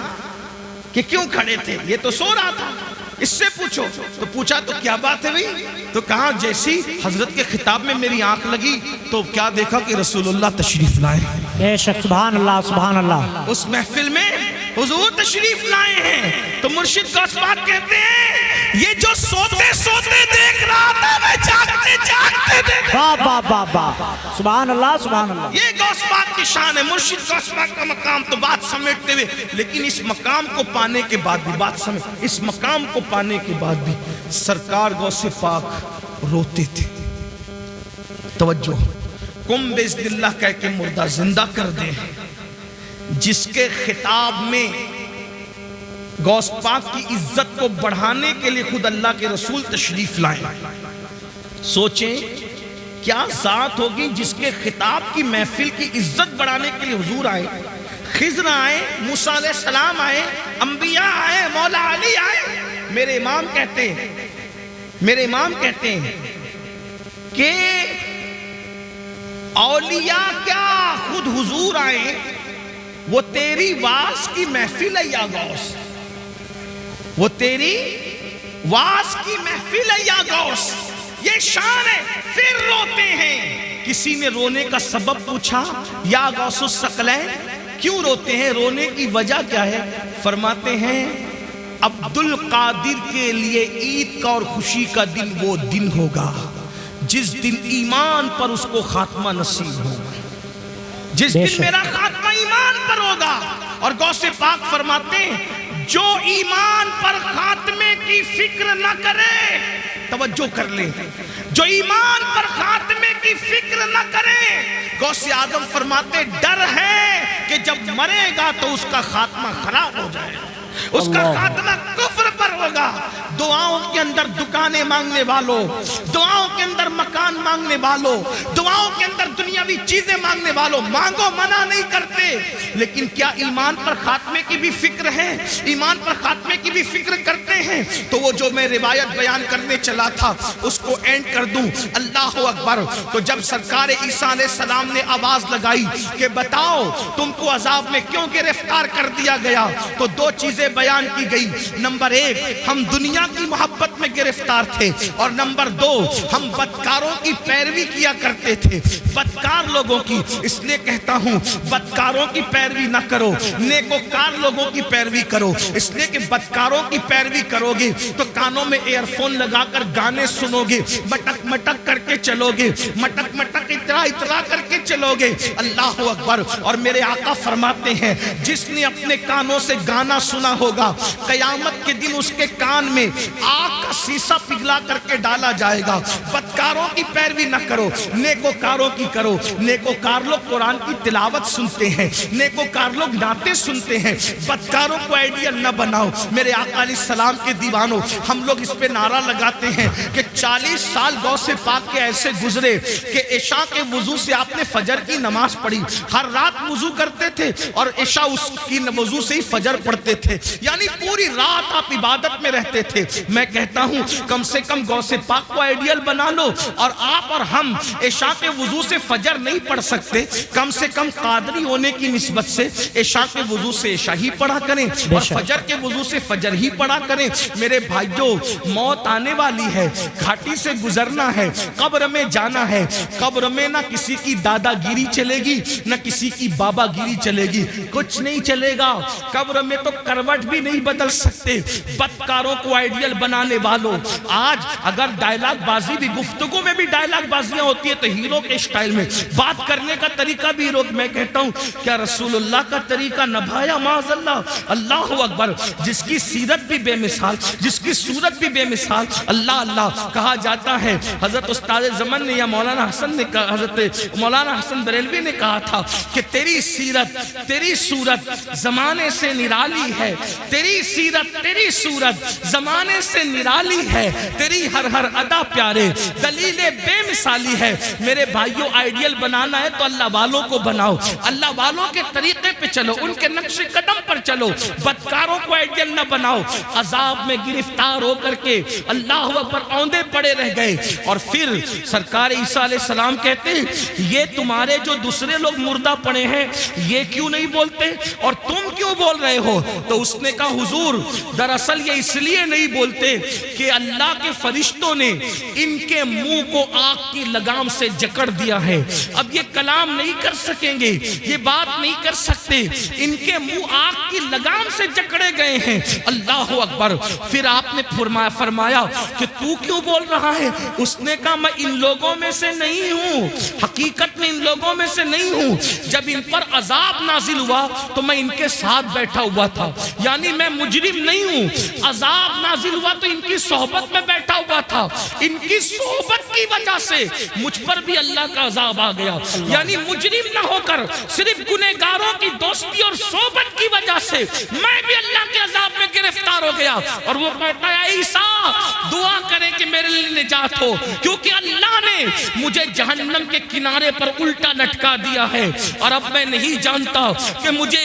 کہ کیوں کھڑے تھے، یہ تو سو رہا تھا، اس سے پوچھو۔ تو پوچھا تو کیا بات ہے بھئی؟ تو کہا جیسی حضرت کے خطاب میں میری آنکھ لگی تو کیا دیکھا کہ رسول اللہ تشریف لائے۔ بے شک، سبحان اللہ، سبحان اللہ۔ اس محفل میں حضور تشریف لائے ہیں، تو مرشد غوث پاک کہتے ہیں یہ جو سوتے سوتے دیکھ رہا تھا میں جاگتے جاگتے دیکھ رہا واہ واہ واہ واہ، سبحان اللہ سبحان اللہ۔ یہ غوث پاک کی شان ہے، مرشد غوث پاک کا مقام تو بات سمیٹتے ہوئے، لیکن اس مقام کو پانے کے بعد بھی بات سمیٹ، اس مقام کو پانے کے بعد بھی سرکار غوث پاک روتے تھے۔ توجہ، کم باذن اللہ کہہ کے مردہ زندہ کر دیں، جس کے خطاب میں غوث پاک کی عزت کو بڑھانے کے لیے خود اللہ کے رسول تشریف لائیں۔ سوچیں کیا ذات ہوگی جس کے خطاب کی محفل کی عزت بڑھانے کے لیے حضور آئے، خضر آئے، موسیٰ علیہ السلام آئے، انبیاء آئے، مولا علی آئے۔ میرے امام کہتے ہیں کہ اولیاء کیا خود حضور آئے، وہ تیری واز کی محفل ہے یا غوث، وہ تیری واز کی محفل ہے یا غوث، یہ شان ہے۔ پھر روتے ہیں۔ کسی نے رونے کا سبب پوچھا، یا غوث الثقلین کیوں روتے ہیں، رونے کی وجہ کیا ہے؟ فرماتے ہیں عبد القادر کے لیے عید کا اور خوشی کا دن وہ دن ہوگا جس دن ایمان پر اس کو خاتمہ نصیب ہوگا، جس دن میرا خاتمہ ایمان پر ہوگا۔ اور غوث پاک فرماتے ہیں جو ایمان پر خاتمے کی فکر نہ کرے، توجہ کر لیں، جو ایمان پر خاتمے کی فکر نہ کرے، غوث اعظم فرماتے ڈر ہے کہ جب مرے گا تو اس کا خاتمہ خراب ہو جائے گا، اس کا خاتمہ کفر پر ہوگا۔ دعاؤں کے اندر دکانیں مانگنے والوں، دعاؤں کے اندر مکان مانگنے والوں، دعاؤں کے اندر دنیاوی چیزیں مانگنے والوں، مانگو منع نہیں کرتے، لیکن کیا ایمان پر خاتمے کی بھی فکر ہے، ایمان پر خاتمے کی بھی فکر کرتے ہیں؟ تو وہ جو میں روایت بیان کرنے چلا تھا اس کو اینڈ کر دوں۔ اللہ اکبر۔ تو جب سرکار عیسیٰ علیہ السلام نے آواز لگائی کہ بتاؤ تم کو عذاب میں کیوں گرفتار کر دیا گیا، تو دو چیزیں بیان کی گئی۔ نمبر ایک، ہم دنیا کی محبت میں گرفتار تھے، اور نمبر دو، ہم بدکاروں کی پیروی کیا کرتے تھے، بدکار لوگوں کی۔ اس لیے کہتا ہوں بدکاروں کی پیروی نہ کرو، نیکوکار لوگوں کی پیروی کرو، اس لیے کہ بدکاروں کی پیروی کرو گے تو کانوں میں ایئر فون لگا کر گانے سنو گے، مٹک مٹک کر کے چلو گے، مٹک مٹک اطلاع اطلاع کر کے چلو گے۔ اللہ اکبر۔ اور میرے آقا فرماتے ہیں جس نے اپنے کانوں سے گانا سنا ہوگا، قیامت کے دن اس کے کان میں آگ کا سیسا پگھلا کر کے ڈالا جائے گا۔ بدکاروں کی پیروی نہ کرو، نیکوکاروں کی کرو۔ نیکوکار لوگ قرآن کی تلاوت سنتے ہیں، نیکوکار لوگ نعتیں سنتے ہیں، بدکاروں کو آئیڈیل نہ بناؤ۔ میرے آقا علیہ السلام کے دیوانوں، ہم لوگ اس پہ نعرہ لگاتے ہیں کہ 40 سال غوث پاک کے ایسے گزرے کہ عشاء کے وضو سے آپ نے فجر کی نماز پڑھی، ہر رات وضو کرتے تھے اور عشاء اس کی وضو سے ہی فجر پڑھتے تھے، یعنی پوری رات آپ عبادت میں رہتے تھے۔ میں کہتا ہوں کم سے کم غوث پاک کو آئیڈیل بنا لو، اور آپ اور ہم عشاء کے وضو سے فجر نہیں پڑھ سکتے، کم سے کم قادری ہونے کی نسبت سے عشاء کے وضو سے عشاء ہی پڑھا کریں اور فجر کے وضو سے فجر ہی پڑھا کریں۔ میرے بھائیوں، موت آنے والی ہے، گھاٹی سے گزرنا ہے، قبر میں جانا ہے۔ قبر میں نہ کسی کی دادا گیری چلے گی، نہ کسی کی بابا گیری چلے گی، کچھ نہیں چلے گا۔ قبر میں تو کروٹ بھی نہیں بدل سکتے۔ بدکاروں کو آئیڈیل بنانے والوں، آج اگر ڈائلاگ بازی بھی، گفتگو میں بھی ڈائلاگ بازیاں ہوتی ہے تو ہیرو کے اسٹائل میں بات کرنے کا طریقہ بھی ہیرو۔ میں کہتا ہوں کیا رسول اللہ کا طریقہ نبھایا؟ معاذ اللہ۔ اللہ اکبر۔ جس کی سیرت بھی بے مثال، جس کی صورت بھی بے مثال، اللہ اللہ کہا جاتا ہے۔ حضرت استاد زمن نے یا مولانا حسن نے کہا، حضرت مولانا حسن بریلوی نے کہا تھا کہ تیری سیرت، تیری صورت زمانے سے نرالی ہے، تیری سیرت، تیری صورت زمانے سے نرالی ہے، تیری ہر ہر ادا پیارے دلیل بے مثالی ہے۔ میرے بھائیوں، آئیڈیل بنانا ہے تو اللہ والوں کو بناؤ، اللہ والوں کے طریقے پہ چلو، ان کے نقش قدم پر چلو، بدکاروں کو آئیڈیل نہ بناؤ۔ عذاب میں گرفتار ہو کر کے اللہ اکبر اوندے پڑے رہ گئے، اور پھر سرکار عیسیٰ علیہ السلام کہتے ہیں یہ تمہارے جو دوسرے لوگ مردہ پڑے ہیں یہ کیوں نہیں بولتے اور تم کیوں بول رہے ہو؟ تو اس نے کہا حضور دراصل یہ اس لیے نہیں بولتے کہ اللہ کے فرشتوں نے ان کے منہ کو آگ کی لگام سے جکڑ دیا ہے، اب یہ کلام نہیں کر سکیں گے، یہ بات نہیں کر سکتے، ان کے منہ آگ کی لگام سے جکڑے گئے ہیں۔ اللہ اکبر۔ پھر آپ نے فرمایا کہ تو کیوں بول رہا ہے؟ اس نے کہا میں ان لوگوں میں سے نہیں ہوں، حقیقت میں ان لوگوں میں سے نہیں ہوں۔ جب ان پر عذاب نازل ہوا تو میں ان کے ساتھ بیٹھا ہوا تھا، یعنی میں مجرم نہیں ہوں۔ عذاب نازل ہوا تو ان کی صحبت میں بیٹھا ہوا تھا، ان کی صحبت کی وجہ سے مجھ پر بھی اللہ کا عذاب آ گیا، یعنی مجرم نہ ہو کر صرف گنہگاروں کی دوستی اور صحبت کی وجہ سے میں بھی اللہ کے عذاب میں گرفتار ہو گیا۔ اور وہ کہتا ہے عیسیٰ دعا کریں کہ میرے لیے نجات ہو، کیونکہ اللہ نے مجھے جہنم کے کنارے پر الٹا لٹکا دیا ہے، اور اب میں نہیں جانتا کہ مجھے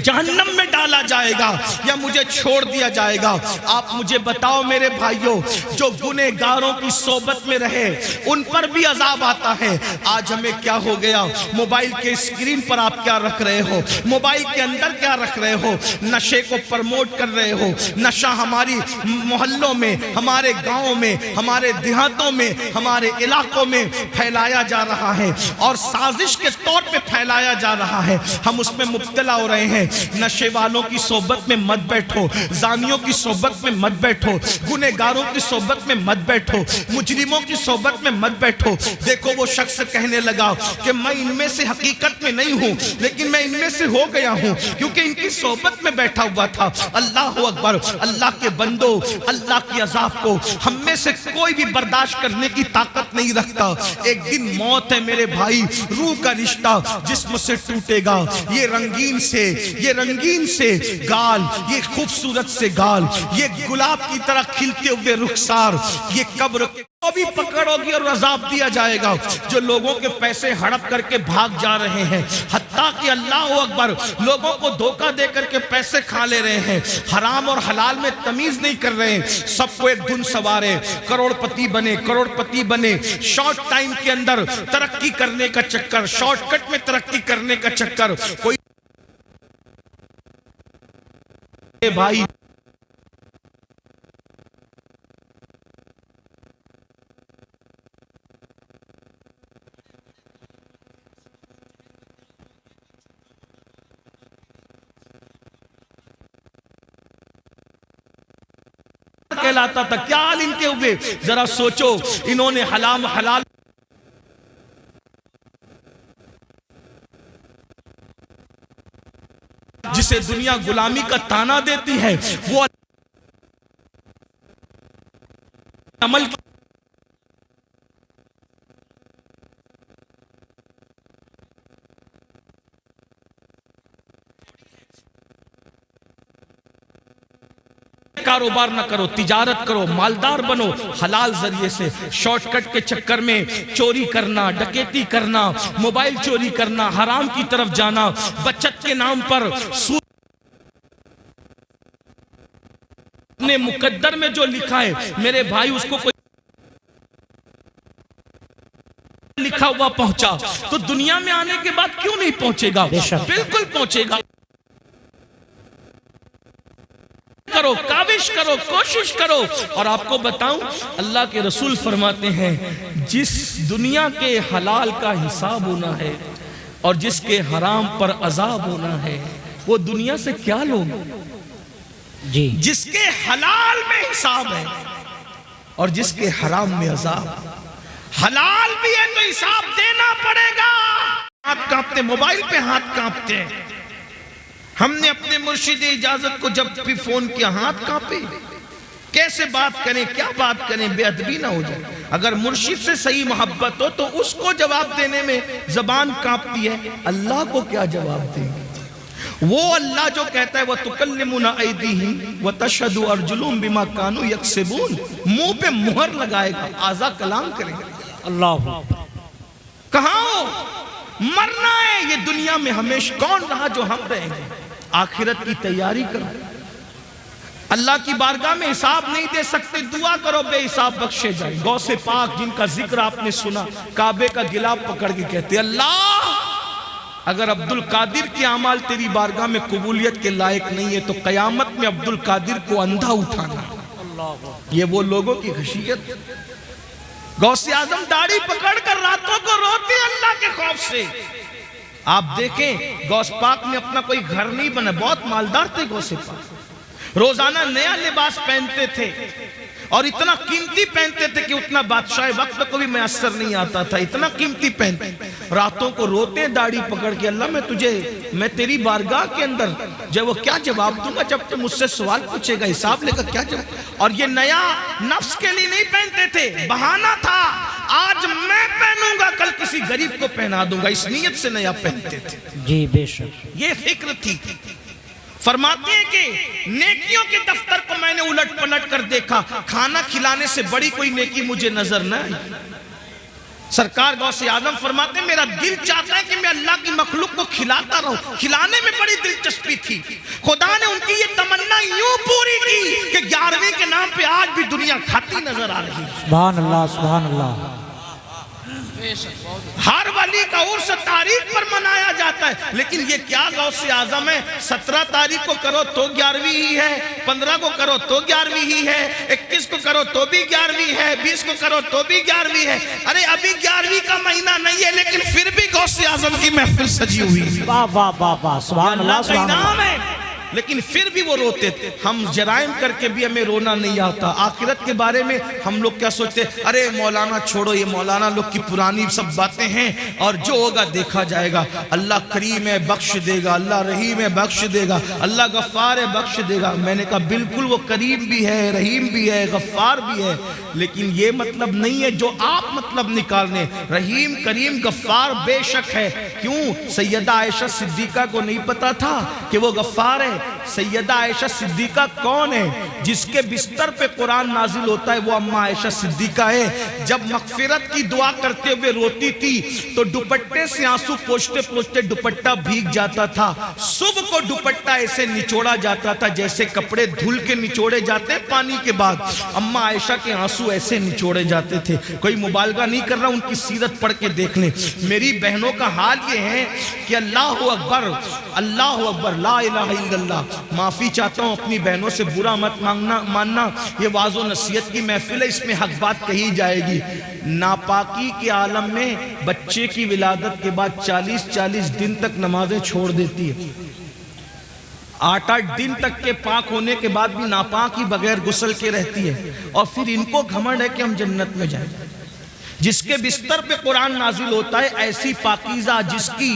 جہنم میں ڈالا جائے گا یا مجھے چھوڑ دیا جائے گا۔ آپ مجھے بتاؤ میرے بھائیوں، جو گنہگاروں کی صحبت میں رہے ان پر بھی عذاب آتا ہے۔ آج ہمیں کیا ہو گیا؟ موبائل کے اسکرین پر آپ کیا رکھ رہے ہو؟ موبائل کے اندر کیا رکھ رہے ہو؟ نشے کو پرموٹ کر رہے ہو۔ نشہ ہماری محلوں میں، ہمارے گاؤں میں، ہمارے دیہاتوں میں، ہمارے علاقوں میں پھیلایا جا رہا ہے، اور سازش کے طور پہ پھیلایا جا رہا ہے۔ ہم اس میں مبتلا ہو رہے ہیں۔ نشے والوں کی صحبت میں مت بیٹھو، زانیوں کی صحبت میں مت بیٹھو، گنہگاروں کی صحبت میں مت بیٹھو، مجرموں کی صحبت میں مت بیٹھو۔ دیکھو وہ شخص کہنے لگا کہ میں ان میں سے حقیقت میں نہیں ہوں، لیکن میں ان میں سے ہو گیا ہوں کیونکہ ان کی صحبت میں بیٹھا ہوا تھا۔ اللہ اکبر۔ اللہ کے بندو، اللہ کی عذاب کو ہم میں سے کوئی بھی برداشت کرنے کی طاقت نہیں رکھتا۔ ایک دن موت ہے میرے بھائی، روح کا رشتہ جسم سے ٹوٹے گا۔ یہ رنگین سے گال، یہ خوبصورت سے گال، یہ گلاب کی طرح کھلتے ہوئے رخسار، یہ قبر کو بھی پکڑ ہوگی اور عذاب دیا جائے گا۔ جو لوگوں کے پیسے ہڑپ کر کے بھاگ جا رہے ہیں، حتیٰ کہ اللہ اکبر لوگوں کو دھوکہ دے کر کے پیسے کھا لے رہے ہیں، حرام اور حلال میں تمیز نہیں کر رہے ہیں، سب کو ایک دھن سوارے، کروڑ پتی بنے، شارٹ ٹائم کے اندر ترقی کرنے کا چکر، شارٹ کٹ میں ترقی کرنے کا چکر۔ کوئی بھائی کہلاتا تھا، کیا حال ان کے ہوئے؟ ذرا سوچو، انہوں نے حلال جسے دنیا غلامی کا تانا دیتی ہے، وہ عمل کاروبار نہ کرو، تجارت کرو، مالدار بنو حلال ذریعے سے۔ شارٹ کٹ کے چکر میں چوری کرنا، ڈکیتی کرنا، موبائل چوری کرنا، حرام کی طرف جانا، بچت کے نام پر سود، اپنے مقدر میں جو لکھا ہے میرے بھائی اس کو کوئی لکھا ہوا پہنچا تو دنیا میں آنے کے بعد کیوں نہیں پہنچے گا؟ بالکل پہنچے گا۔ کرو، کاوش کرو، کوشش کرو۔ اور آپ کو بتاؤں، اللہ کے رسول فرماتے ہیں جس دنیا کے حلال کا حساب ہونا ہے اور جس کے حرام پر عذاب ہونا ہے، وہ دنیا سے کیا لوگ؟ جی، جس کے حلال میں حساب ہے اور جس کے حرام میں عذاب۔ حلال بھی ہے تو حساب دینا پڑے گا۔ ہاتھ کانپتے، موبائل پہ ہاتھ کانپتے ہیں۔ ہم نے اپنے مرشد اجازت کو جب بھی فون کیا، ہاتھ کانپے، کیسے بات کریں، کیا بات کریں، بے ادبی نہ ہو جائے۔ اگر مرشد سے صحیح محبت ہو تو اس کو جواب دینے میں زبان کانپتی ہے، اللہ کو کیا جواب دیں گے؟ وہ اللہ جو کہتا ہے وَتُكَلِّمُنَا أَيْدِيهِمْ وَتَشْهَدُ أَرْجُلُهُمْ بِمَا كَانُوا يَكْسِبُونَ، منہ پہ مہر لگائے گا، اعضاء کلام کریں گے۔ اللہ کہاں ہو؟ مرنا ہے، یہ دنیا میں ہمیشہ کون رہا جو ہم رہیں گے؟ آخرت کی تیاری کرو۔ اللہ کی بارگاہ میں حساب نہیں دے سکتے، دعا کرو بے حساب بخشے جائیں۔ غوث پاک جن کا ذکر آپ نے سنا، کعبے کا گلاب پکڑ کے کہتے اللہ اگر عبد القادر کے اعمال تیری بارگاہ میں قبولیت کے لائق نہیں ہے تو قیامت میں عبد القادر کو اندھا اٹھانا۔ یہ وہ لوگوں کی خشیت۔ غوث اعظم داڑھی پکڑ کر راتوں کو روتے اللہ کے خوف سے۔ آپ دیکھیں غوث پاک نے اپنا کوئی گھر نہیں بنا، بہت مالدار تھے غوث پاک، روزانہ نیا لباس پہنتے تھے اور اتنا قیمتی پہنتے تھے کہ اتنا بادشاہ وقت کو بھی میسر نہیں آتا تھا، اتنا قیمتی پہنتے۔ راتوں کو روتے داڑھی پکڑ کے، اللہ میں تیری بارگاہ کے اندر جب وہ کیا جواب دوں گا جب تم مجھ سے سوال پوچھے گا، حساب لے کر کیا جواب۔ اور یہ نیا نفس کے لیے نہیں پہنتے تھے، بہانہ تھا، آج میں پہنوں گا کل کسی غریب کو پہنا دوں گا، اس نیت سے نیا پہنتے تھے۔ جی بے شک، یہ فکر تھی۔ فرماتے ہیں کہ نیکیوں کے دفتر کو میں نے الٹ پلٹ کر دیکھا، کھانا کھلانے سے بڑی کوئی نیکی مجھے نظر نہ آئی۔ سرکار غوث اعظم فرماتے ہیں میرا دل چاہتا ہے کہ میں اللہ کی مخلوق کو کھلاتا رہوں، کھلانے میں بڑی دلچسپی تھی۔ خدا نے ان کی یہ تمنا یوں پوری کی کہ 11ویں کے نام پہ آج بھی دنیا کھاتی نظر آ رہی ہے۔ سبحان اللہ سبحان اللہ۔ ہر ولی کا عرس تاریخ پر منایا جاتا ہے، لیکن یہ کیا غوث اعظم ہے، 17 تاریخ کو کرو تو 11ویں ہی ہے، 15 کو کرو تو 11ویں ہی ہے، 21 کو کرو تو بھی 11ویں ہے، 20 کو کرو تو بھی 11ویں ہے۔ ارے ابھی 11ویں کا مہینہ نہیں ہے لیکن پھر بھی غوث اعظم کی محفل سجی ہوئی ہے۔ واہ واہ واہ واہ، سبحان اللہ اللہ کا سبحان اللہ۔ انعام ہے، لیکن پھر بھی وہ روتے تھے۔ ہم جرائم کر کے بھی ہمیں رونا نہیں آتا۔ آخرت کے بارے میں ہم لوگ کیا سوچتے ہیں، ارے مولانا چھوڑو، یہ مولانا لوگ کی پرانی سب باتیں ہیں اور جو ہوگا دیکھا جائے گا۔ اللہ کریم ہے بخش دے گا، اللہ رحیم ہے بخش دے گا، اللہ غفار ہے بخش دے گا۔ میں نے کہا بالکل وہ کریم بھی ہے، رحیم بھی ہے، غفار بھی ہے، لیکن یہ مطلب نہیں ہے جو آپ مطلب نکالنے۔ رحیم کریم غفار بے شک ہے۔ کیوں؟ سیدہ عائشہ صدیقہ کو نہیں پتا تھا کہ وہ غفار ہے؟ سیدہ عائشہ صدیقہ کون ہے؟ جس کے بستر پہ قرآن نازل ہوتا ہے وہ اماں عائشہ صدیقہ ہے۔ جب مغفرت کی دعا کرتے ہوئے روتی تھی تو دوپٹے سے آنسو پوچھتے پوچھتے دوپٹہ بھیگ جاتا تھا۔ صبح کو دوپٹہ ایسے نچوڑا جاتا تھا جیسے کپڑے دھل کے نچوڑے جاتے ہیں پانی کے بعد، اماں عائشہ کے آنسو ایسے نچوڑے جاتے تھے۔ کوئی مبالغہ نہیں کر رہا، ان کی سیرت پڑھ کے دیکھ لیں۔ میری بہنوں کا حال یہ ہے کہ اللہ اکبر اللہ اکبر لا الہ الا اللہ۔ معافی چاہتا ہوں اپنی بہنوں سے، برا مت ماننا، یہ واعظ و نصیحت کی محفل ہے، اس میں حق بات کہی جائے گی۔ ناپاکی کے عالم میں بچے کی ولادت کے بعد 40 دن تک نمازیں چھوڑ دیتی ہے، 8 دن تک کے پاک ہونے کے بعد بھی ناپاک ہی بغیر غسل کے رہتی ہے، اور پھر ان کو گھمنڈ ہے کہ ہم جنت میں جائیں۔ جس کے بستر پہ قرآن نازل ہوتا ہے، ایسی پاکیزہ جس کی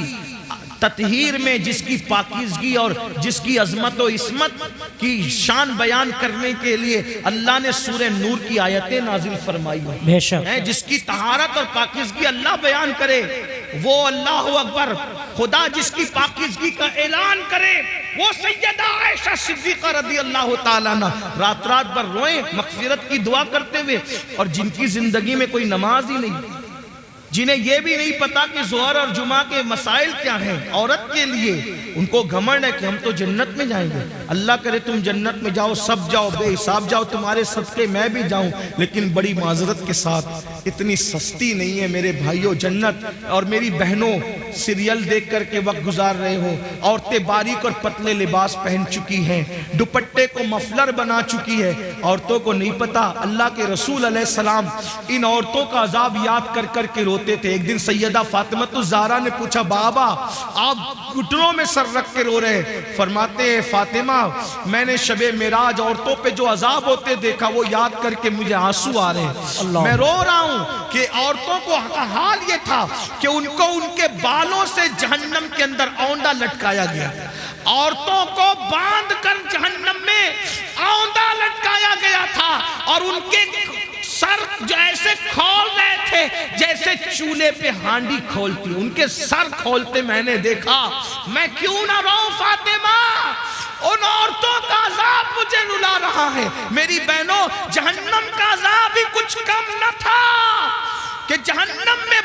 تطہیر میں، جس کی پاکیزگی اور جس کی عظمت و عصمت کی شان بیان کرنے کے لیے اللہ نے سورہ نور کی آیتیں نازل فرمائی بے شک، ہیں، جس کی طہارت اور پاکیزگی اللہ بیان کرے وہ اللہ اکبر۔ خدا جس کی پاکیزگی کا اعلان کرے وہ سیدہ عائشہ صدیقہ رضی اللہ تعالیٰ عنہ، رات رات بھر روئیں مغفرت کی دعا کرتے ہوئے، اور جن کی زندگی میں کوئی نماز ہی نہیں، جنہیں یہ بھی نہیں پتا کہ ظہر اور جمعہ کے مسائل کیا ہیں عورت کے لیے، ان کو گھمنڈ ہے کہ ہم تو جنت میں جائیں گے۔ اللہ کرے تم جنت میں جاؤ، سب جاؤ، بے حساب جاؤ، تمہارے صدقے میں بھی جاؤں، لیکن بڑی معذرت کے ساتھ اتنی سستی نہیں ہے میرے بھائیوں جنت۔ اور میری بہنوں سیریل دیکھ کر کے وقت گزار رہے ہو، عورتیں باریک اور پتلے لباس پہن چکی ہیں، دوپٹے کو مفلر بنا چکی ہے، عورتوں کو نہیں پتا اللہ کے رسول علیہ السلام ان عورتوں کا عذاب یاد کر کر کے روتے تھے۔ ایک دن سیدہ فاطمہ الزہرا نے پوچھا بابا آپ گھٹنوں میں سر رکھ کے رو رہے؟ فرماتے ہیں فاطمہ میں نے شب معراج عورتوں پہ جو عذاب ہوتے دیکھا وہ یاد کر کے مجھے آنسو آ رہے ہیں، میں رو رہا ہوں کہ عورتوں کو حال یہ تھا کہ ان کو ان کے بالوں سے جہنم کے اندر اوندا لٹکایا گیا، عورتوں کو باندھ کر جہنم میں اوندا لٹکایا گیا تھا، اور ان کے سر جو ایسے کھول رہے تھے جیسے چولہے پہ ہانڈی کھولتی، ان کے سر کھولتے میں نے دیکھا۔ میں کیوں نہ روؤں فاطمہ، ان عورتوں کا عذاب مجھے رلا رہا ہے۔ میری بہنوں جہنم کا عذاب ہی کچھ کم نہ تھا کہ جہنم میں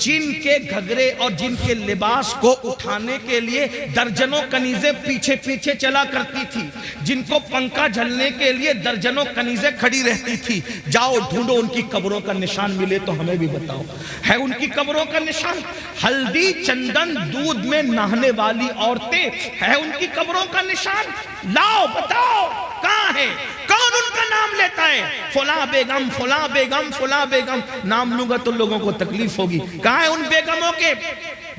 جن کے گھگرے اور جن کے لباس کو اٹھانے کے لیے درجنوں کنیزیں پیچھے پیچھے چلا کرتی تھی، جن کو پنکھا جھلنے کے لیے درجنوں کنیزیں کھڑی رہتی تھی، جاؤ ڈھونڈو ان کی قبروں کا نشان، ملے تو ہمیں بھی بتاؤ ہے ان کی قبروں کا نشان؟ ہلدی چندن دودھ میں نہانے والی عورتیں ہے ان کی قبروں کا نشان؟ لاؤ بتاؤ کہاں ہے؟ کون ان کا نام لیتا ہے؟ فلاں بیگم فلاں بیگم فلاں بیگم، نام لوں گا تو لوگوں کو تکلیف ہوگی۔ کہاں ہے ان بیگموں کے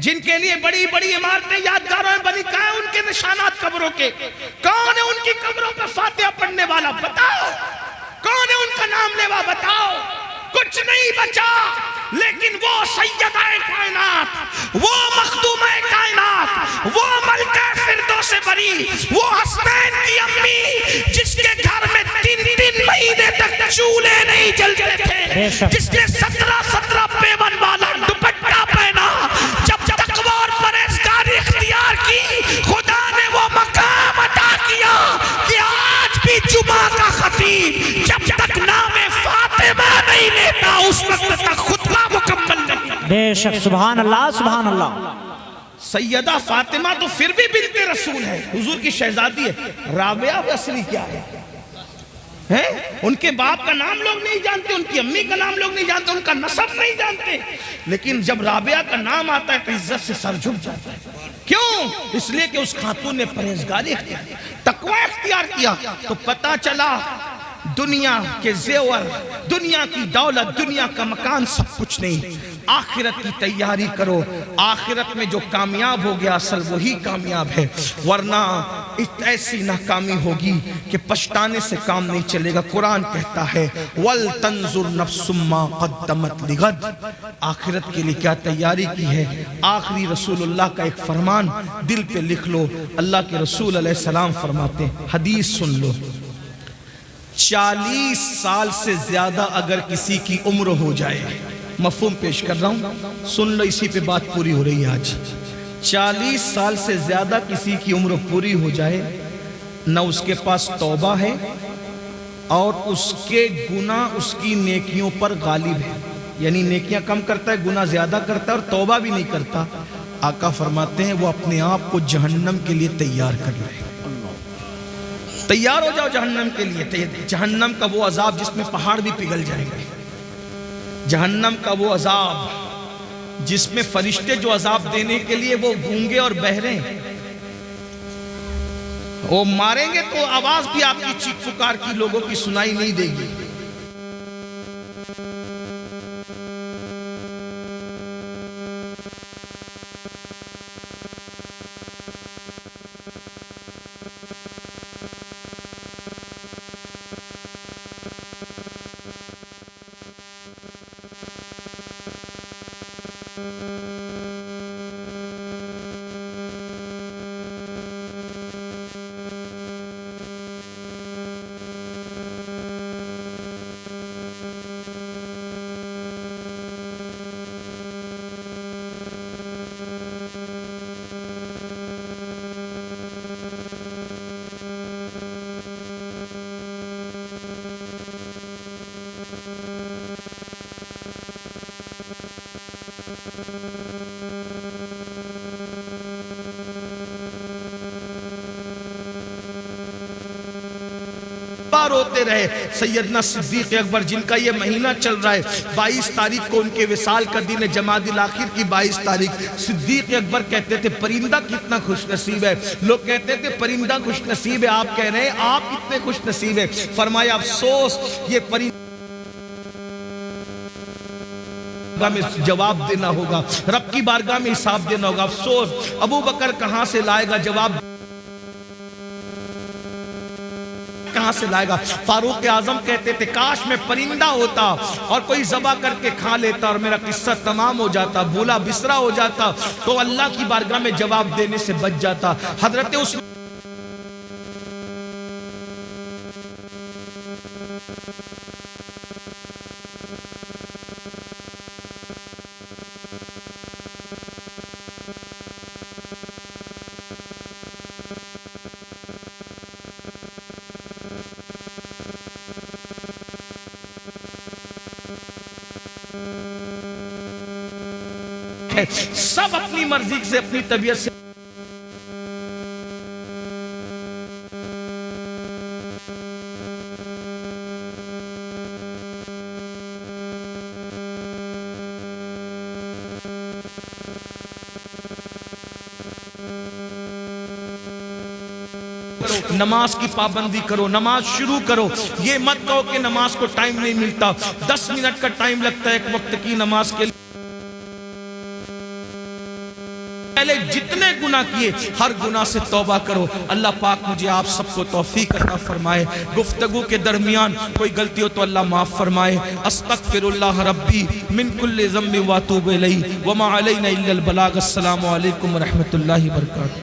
جن کے لیے بڑی بڑی عمارتیں یادگاروں میں بنی؟ کہاں ہے ان کے نشانات قبروں کے؟ کون ہے ان کی قبروں پر فاتحہ پڑھنے والا؟ بتاؤ کون ہے ان کا نام لیوا؟ بتاؤ۔ کچھ نہیں بچا، لیکن وہ سیدہ کائنات، وہ مخدومہ کائنات، وہ ملکہ فردوس بری، وہ حسنین کی امی جس کے گھر میں 3 مہینے تک چولہے نہیں جلتے تھے، جس نے 17 پیون والا دوپٹہ پہنا، جب تقوی اور پرہیزگاری اختیار کی، خدا نے وہ مقام عطا کیا کہ آج بھی جمعہ کا خطیب جب تک نام فاطمہ نہیں لیتا اس وقت تک خطبہ مکمل نہیں۔ بے شک، سبحان اللہ سبحان اللہ۔ سیدہ فاطمہ تو پھر بھی بنت رسول ہے، حضور کی شہزادی ہے۔ رابعہ اصلی کیا ہے؟ ان کے باپ کا نام لوگ نہیں جانتے، ان کی امی کا نام لوگ نہیں جانتے، ان کا نسب نہیں جانتے، لیکن جب رابعہ کا نام آتا ہے تو عزت سے سر جھک جاتا ہے۔ کیوں؟ اس لیے کہ اس خاتون نے پرہیزگاری اختیار کیا، تقوی اختیار کیا، تو پتہ چلا دنیا کے زیور، دنیا کی دولت، دنیا کا مکان سب کچھ نہیں، آخرت کی تیاری کرو۔ آخرت میں جو کامیاب ہو گیا اصل وہی کامیاب ہے، ورنہ ایسی ناکامی ہوگی کہ پچھتانے سے کام نہیں چلے گا۔ قرآن کہتا ہے وَلْتَنْظُرْ نَفْسٌ مَّا قَدَّمَتْ لِغَدٍ، آخرت کے لیے کیا تیاری کی ہے۔ آخری رسول اللہ کا ایک فرمان دل پہ لکھ لو، اللہ کے رسول علیہ السلام فرماتے ہیں، حدیث سن لو، 40 سال سے زیادہ اگر کسی کی عمر ہو جائے، مفہوم پیش کر رہا ہوں، سن لو، اسی پہ بات پوری ہو رہی ہے آج۔ 40 سال سے زیادہ کسی کی عمر پوری ہو جائے، نہ اس کے پاس توبہ ہے اور اس کے گناہ اس کی نیکیوں پر غالب ہے، یعنی نیکیاں کم کرتا ہے، گناہ زیادہ کرتا ہے اور توبہ بھی نہیں کرتا، آقا فرماتے ہیں وہ اپنے آپ کو جہنم کے لیے تیار کر لے۔ تیار ہو جاؤ جہنم کے لیے، جہنم کا وہ عذاب جس میں پہاڑ بھی پگھل جائیں گے، جہنم کا وہ عذاب جس میں فرشتے جو عذاب دینے کے لیے وہ گونگے اور بہرے ہیں، وہ ماریں گے تو آواز بھی آپ کی چیخ پکار کی لوگوں کی سنائی نہیں دے گی۔ روتے رہے۔ سیدنا صدیق اکبر جن کا یہ مہینہ چل رہا ہے، 22 تاریخ کو ان کے وصال کا دن ہے، جمادی الاخر کی 22 تاریخ، صدیق اکبر کہتے تھے پرندہ کتنا خوش نصیب ہے، لوگ کہتے تھے پرندہ خوش نصیب ہے، آپ کہہ رہے ہیں آپ کتنے خوش نصیب ہے، فرمایا افسوس یہ پرندہ میں جواب دینا ہوگا، رب کی بارگاہ میں حساب دینا ہوگا، افسوس ابو بکر کہاں سے لائے گا جواب، کہاں سے لائے گا۔ فاروق اعظم کہتے تھے کاش میں پرندہ ہوتا اور کوئی ذبح کر کے کھا لیتا اور میرا قصہ تمام ہو جاتا، بھولا بسرا ہو جاتا تو اللہ کی بارگاہ میں جواب دینے سے بچ جاتا۔ حضرت عثمان ٹھیک ہے، سب اپنی مرضی سے اپنی طبیعت سے نماز کی پابندی کرو، نماز شروع کرو. یہ مت کہو کہ نماز کو ٹائم نہیں ملتا، 10 منٹ کا ٹائم لگتا ہے ایک وقت کی نماز کے لیے. پہلے جتنے گناہ کیے ہر گناہ سے توبہ کرو. اللہ پاک مجھے آپ سب کو توفیق عطا فرمائے. گفتگو کے درمیان کوئی غلطی ہو تو اللہ معاف فرمائے. استغفر اللہ ربی من کل ذنب واتوب الیہ وما علینا الا البلاغ. السلام علیکم ورحمۃ اللہ وبرکاتہ.